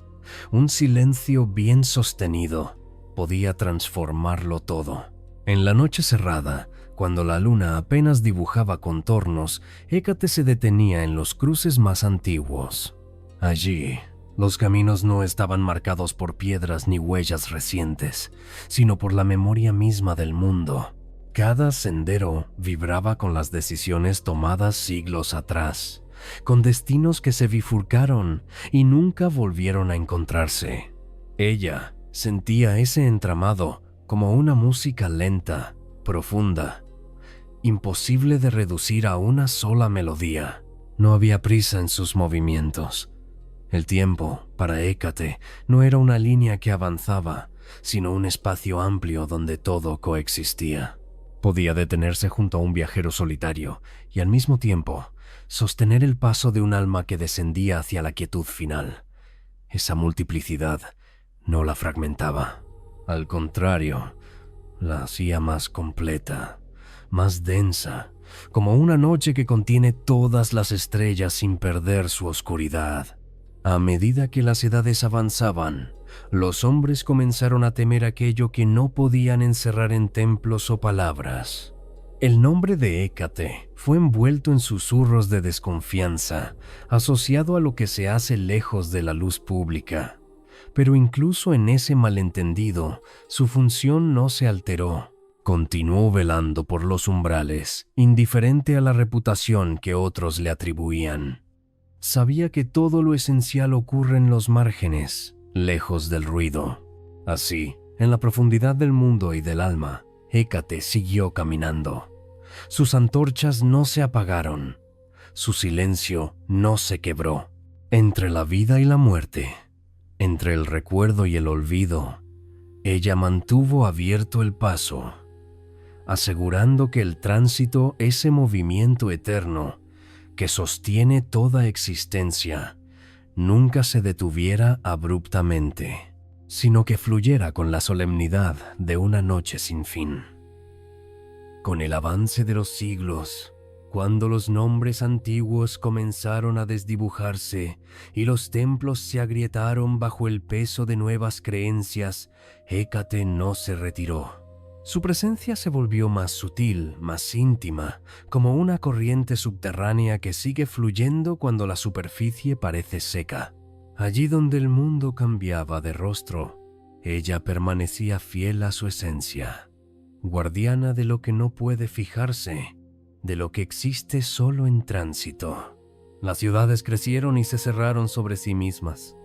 Un silencio bien sostenido podía transformarlo todo. En la noche cerrada, cuando la luna apenas dibujaba contornos, Hécate se detenía en los cruces más antiguos. Allí, los caminos no estaban marcados por piedras ni huellas recientes, sino por la memoria misma del mundo. Cada sendero vibraba con las decisiones tomadas siglos atrás, con destinos que se bifurcaron y nunca volvieron a encontrarse. Ella sentía ese entramado como una música lenta, profunda, imposible de reducir a una sola melodía. No había prisa en sus movimientos. El tiempo, para Hécate, no era una línea que avanzaba, sino un espacio amplio donde todo coexistía. Podía detenerse junto a un viajero solitario y al mismo tiempo sostener el paso de un alma que descendía hacia la quietud final. Esa multiplicidad no la fragmentaba. Al contrario, la hacía más completa, más densa, como una noche que contiene todas las estrellas sin perder su oscuridad. A medida que las edades avanzaban, los hombres comenzaron a temer aquello que no podían encerrar en templos o palabras. El nombre de Hécate fue envuelto en susurros de desconfianza, asociado a lo que se hace lejos de la luz pública. Pero incluso en ese malentendido, su función no se alteró. Continuó velando por los umbrales, indiferente a la reputación que otros le atribuían. Sabía que todo lo esencial ocurre en los márgenes, lejos del ruido. Así, en la profundidad del mundo y del alma, Hécate siguió caminando. Sus antorchas no se apagaron. Su silencio no se quebró. Entre la vida y la muerte, entre el recuerdo y el olvido, ella mantuvo abierto el paso, asegurando que el tránsito, ese movimiento eterno que sostiene toda existencia, nunca se detuviera abruptamente, sino que fluyera con la solemnidad de una noche sin fin. Con el avance de los siglos, cuando los nombres antiguos comenzaron a desdibujarse y los templos se agrietaron bajo el peso de nuevas creencias, Hécate no se retiró. Su presencia se volvió más sutil, más íntima, como una corriente subterránea que sigue fluyendo cuando la superficie parece seca. Allí donde el mundo cambiaba de rostro, ella permanecía fiel a su esencia, guardiana de lo que no puede fijarse, de lo que existe solo en tránsito. Las ciudades crecieron y se cerraron sobre sí mismas.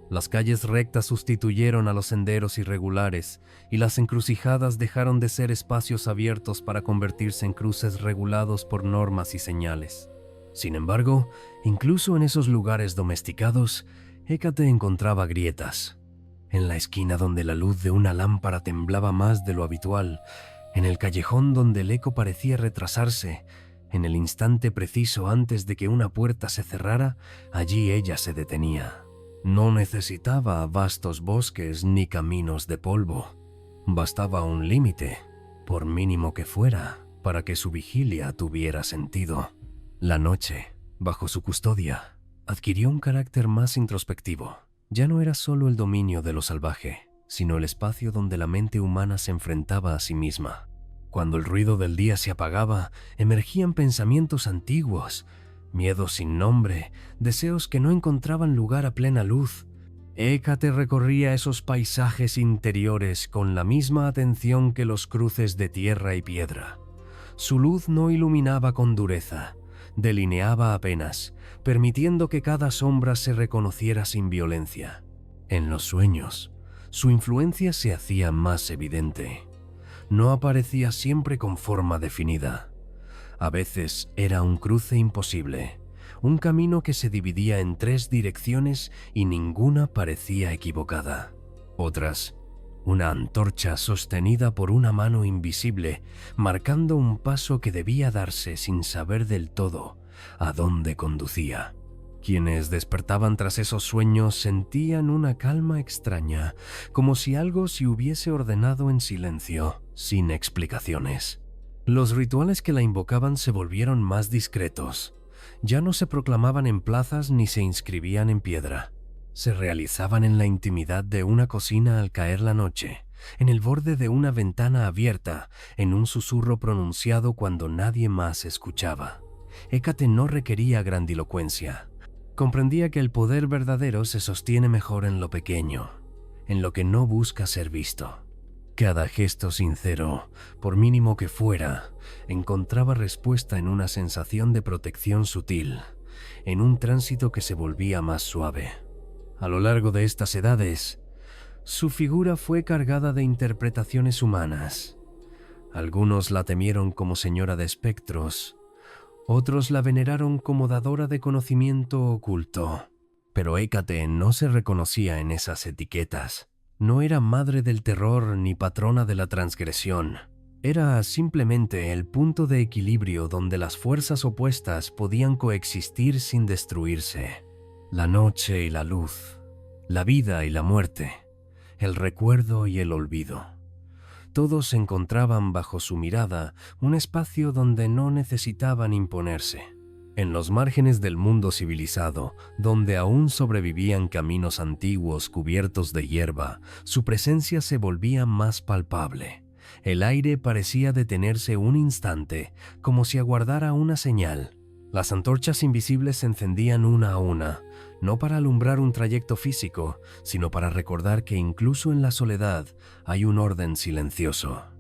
Las calles rectas sustituyeron a los senderos irregulares y las encrucijadas dejaron de ser espacios abiertos para convertirse en cruces regulados por normas y señales. Sin embargo, incluso en esos lugares domesticados, Hécate encontraba grietas. En la esquina donde la luz de una lámpara temblaba más de lo habitual, en el callejón donde el eco parecía retrasarse, en el instante preciso antes de que una puerta se cerrara, allí ella se detenía. No necesitaba vastos bosques ni caminos de polvo. Bastaba un límite, por mínimo que fuera, para que su vigilia tuviera sentido. La noche, bajo su custodia, adquirió un carácter más introspectivo. Ya no era solo el dominio de lo salvaje, sino el espacio donde la mente humana se enfrentaba a sí misma. Cuando el ruido del día se apagaba, emergían pensamientos antiguos, miedos sin nombre, deseos que no encontraban lugar a plena luz. Hécate recorría esos paisajes interiores con la misma atención que los cruces de tierra y piedra. Su luz no iluminaba con dureza, delineaba apenas, permitiendo que cada sombra se reconociera sin violencia. En los sueños, su influencia se hacía más evidente. No aparecía siempre con forma definida. A veces era un cruce imposible, un camino que se dividía en 3 direcciones y ninguna parecía equivocada. Otras, una antorcha sostenida por una mano invisible, marcando un paso que debía darse sin saber del todo a dónde conducía. Quienes despertaban tras esos sueños sentían una calma extraña, como si algo se hubiese ordenado en silencio, sin explicaciones. Los rituales que la invocaban se volvieron más discretos. Ya no se proclamaban en plazas ni se inscribían en piedra. Se realizaban en la intimidad de una cocina al caer la noche, en el borde de una ventana abierta, en un susurro pronunciado cuando nadie más escuchaba. Hécate no requería grandilocuencia. Comprendía que el poder verdadero se sostiene mejor en lo pequeño, en lo que no busca ser visto. Cada gesto sincero, por mínimo que fuera, encontraba respuesta en una sensación de protección sutil, en un tránsito que se volvía más suave. A lo largo de estas edades, su figura fue cargada de interpretaciones humanas. Algunos la temieron como señora de espectros, otros la veneraron como dadora de conocimiento oculto. Pero Hécate no se reconocía en esas etiquetas. No era madre del terror ni patrona de la transgresión. Era simplemente el punto de equilibrio donde las fuerzas opuestas podían coexistir sin destruirse. La noche y la luz, la vida y la muerte, el recuerdo y el olvido. Todos encontraban bajo su mirada un espacio donde no necesitaban imponerse. En los márgenes del mundo civilizado, donde aún sobrevivían caminos antiguos cubiertos de hierba, su presencia se volvía más palpable. El aire parecía detenerse un instante, como si aguardara una señal. Las antorchas invisibles se encendían una a una, no para alumbrar un trayecto físico, sino para recordar que incluso en la soledad hay un orden silencioso.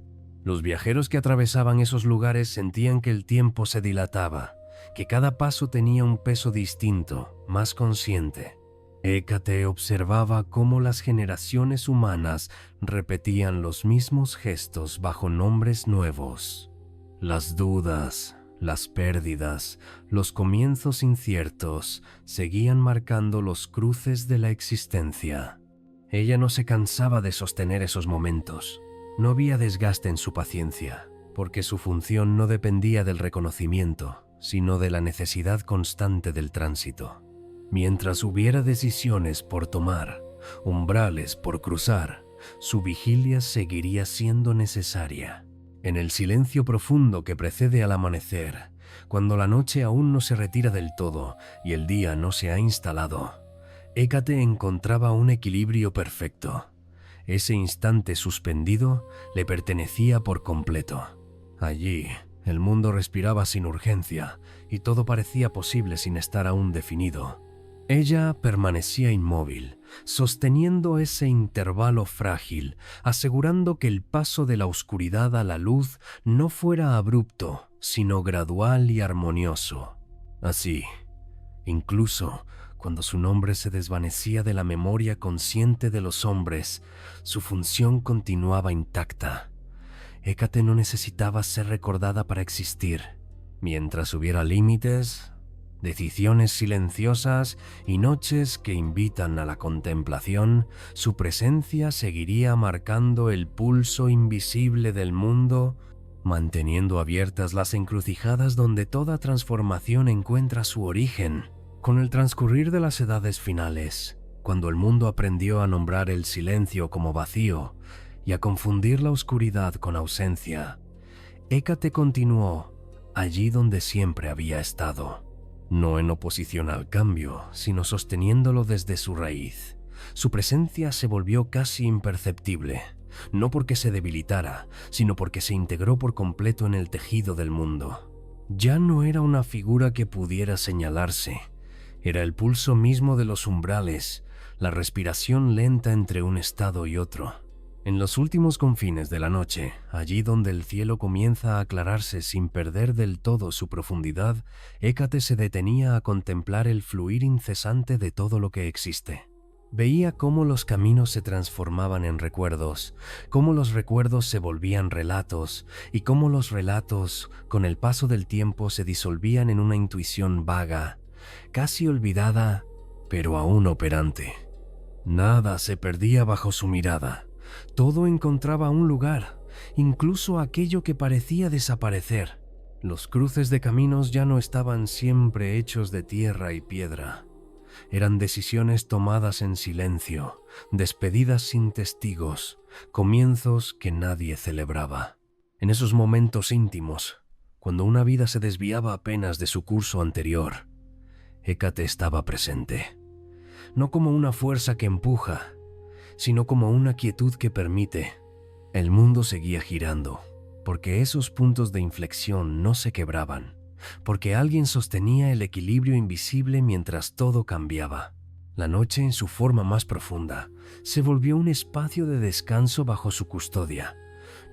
Los viajeros que atravesaban esos lugares sentían que el tiempo se dilataba, que cada paso tenía un peso distinto, más consciente. Hécate observaba cómo las generaciones humanas repetían los mismos gestos bajo nombres nuevos. Las dudas, las pérdidas, los comienzos inciertos seguían marcando los cruces de la existencia. Ella no se cansaba de sostener esos momentos. No había desgaste en su paciencia, porque su función no dependía del reconocimiento, sino de la necesidad constante del tránsito. Mientras hubiera decisiones por tomar, umbrales por cruzar, su vigilia seguiría siendo necesaria. En el silencio profundo que precede al amanecer, cuando la noche aún no se retira del todo y el día no se ha instalado, Hécate encontraba un equilibrio perfecto. Ese instante suspendido le pertenecía por completo. Allí, el mundo respiraba sin urgencia y todo parecía posible sin estar aún definido. Ella permanecía inmóvil, sosteniendo ese intervalo frágil, asegurando que el paso de la oscuridad a la luz no fuera abrupto, sino gradual y armonioso. Así, incluso cuando su nombre se desvanecía de la memoria consciente de los hombres, su función continuaba intacta. Hécate no necesitaba ser recordada para existir. Mientras hubiera límites, decisiones silenciosas y noches que invitan a la contemplación, su presencia seguiría marcando el pulso invisible del mundo, manteniendo abiertas las encrucijadas donde toda transformación encuentra su origen. Con el transcurrir de las edades finales, cuando el mundo aprendió a nombrar el silencio como vacío y a confundir la oscuridad con ausencia, Hécate continuó allí donde siempre había estado. No en oposición al cambio, sino sosteniéndolo desde su raíz. Su presencia se volvió casi imperceptible, no porque se debilitara, sino porque se integró por completo en el tejido del mundo. Ya no era una figura que pudiera señalarse, era el pulso mismo de los umbrales, la respiración lenta entre un estado y otro. En los últimos confines de la noche, allí donde el cielo comienza a aclararse sin perder del todo su profundidad, Hécate se detenía a contemplar el fluir incesante de todo lo que existe. Veía cómo los caminos se transformaban en recuerdos, cómo los recuerdos se volvían relatos y cómo los relatos, con el paso del tiempo, se disolvían en una intuición vaga, casi olvidada, pero aún operante. Nada se perdía bajo su mirada. Todo encontraba un lugar, incluso aquello que parecía desaparecer. Los cruces de caminos ya no estaban siempre hechos de tierra y piedra. Eran decisiones tomadas en silencio, despedidas sin testigos, comienzos que nadie celebraba. En esos momentos íntimos, cuando una vida se desviaba apenas de su curso anterior, Hécate estaba presente, no como una fuerza que empuja, sino como una quietud que permite. El mundo seguía girando, porque esos puntos de inflexión no se quebraban, porque alguien sostenía el equilibrio invisible mientras todo cambiaba. La noche, en su forma más profunda, se volvió un espacio de descanso bajo su custodia,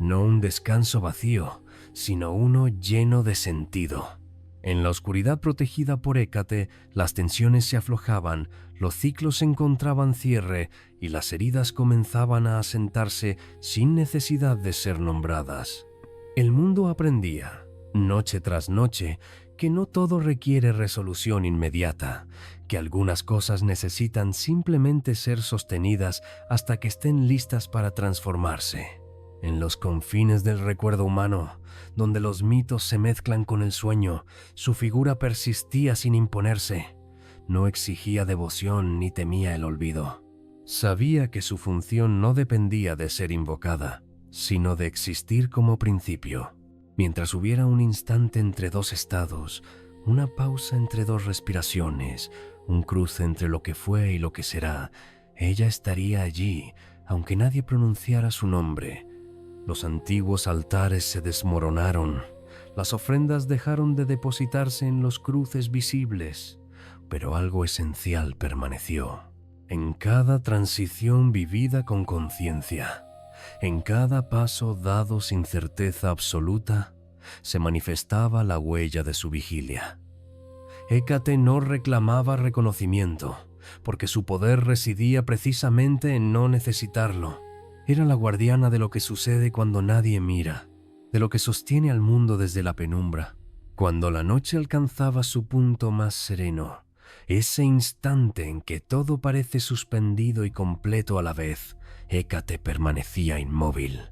no un descanso vacío, sino uno lleno de sentido. En la oscuridad protegida por Hécate, las tensiones se aflojaban, los ciclos encontraban cierre y las heridas comenzaban a asentarse sin necesidad de ser nombradas. El mundo aprendía, noche tras noche, que no todo requiere resolución inmediata, que algunas cosas necesitan simplemente ser sostenidas hasta que estén listas para transformarse. En los confines del recuerdo humano, donde los mitos se mezclan con el sueño, su figura persistía sin imponerse. No exigía devoción ni temía el olvido. Sabía que su función no dependía de ser invocada, sino de existir como principio. Mientras hubiera un instante entre dos estados, una pausa entre dos respiraciones, un cruce entre lo que fue y lo que será, ella estaría allí, aunque nadie pronunciara su nombre. Los antiguos altares se desmoronaron, Las ofrendas dejaron de depositarse en los cruces visibles, pero algo esencial permaneció. En cada transición vivida con conciencia, en cada paso dado sin certeza absoluta, se manifestaba la huella de su vigilia. Hécate no reclamaba reconocimiento, porque su poder residía precisamente en no necesitarlo. Era la guardiana de lo que sucede cuando nadie mira, de lo que sostiene al mundo desde la penumbra. Cuando la noche alcanzaba su punto más sereno, ese instante en que todo parece suspendido y completo a la vez, Hécate permanecía inmóvil.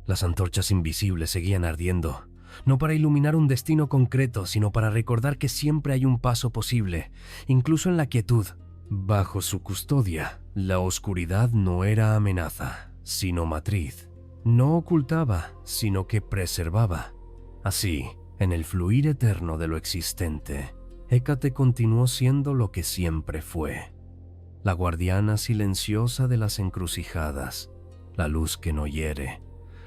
Las antorchas invisibles seguían ardiendo, no para iluminar un destino concreto, sino para recordar que siempre hay un paso posible, incluso en la quietud. Bajo su custodia, la oscuridad no era amenaza, sino matriz. No ocultaba, sino que preservaba. Así, en el fluir eterno de lo existente, Hécate continuó siendo lo que siempre fue: la guardiana silenciosa de las encrucijadas, la luz que no hiere,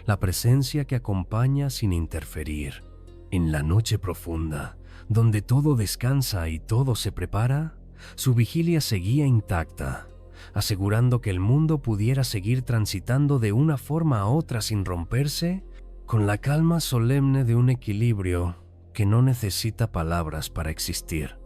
la presencia que acompaña sin interferir. En la noche profunda, donde todo descansa y todo se prepara, su vigilia seguía intacta, asegurando que el mundo pudiera seguir transitando de una forma a otra sin romperse, con la calma solemne de un equilibrio que no necesita palabras para existir.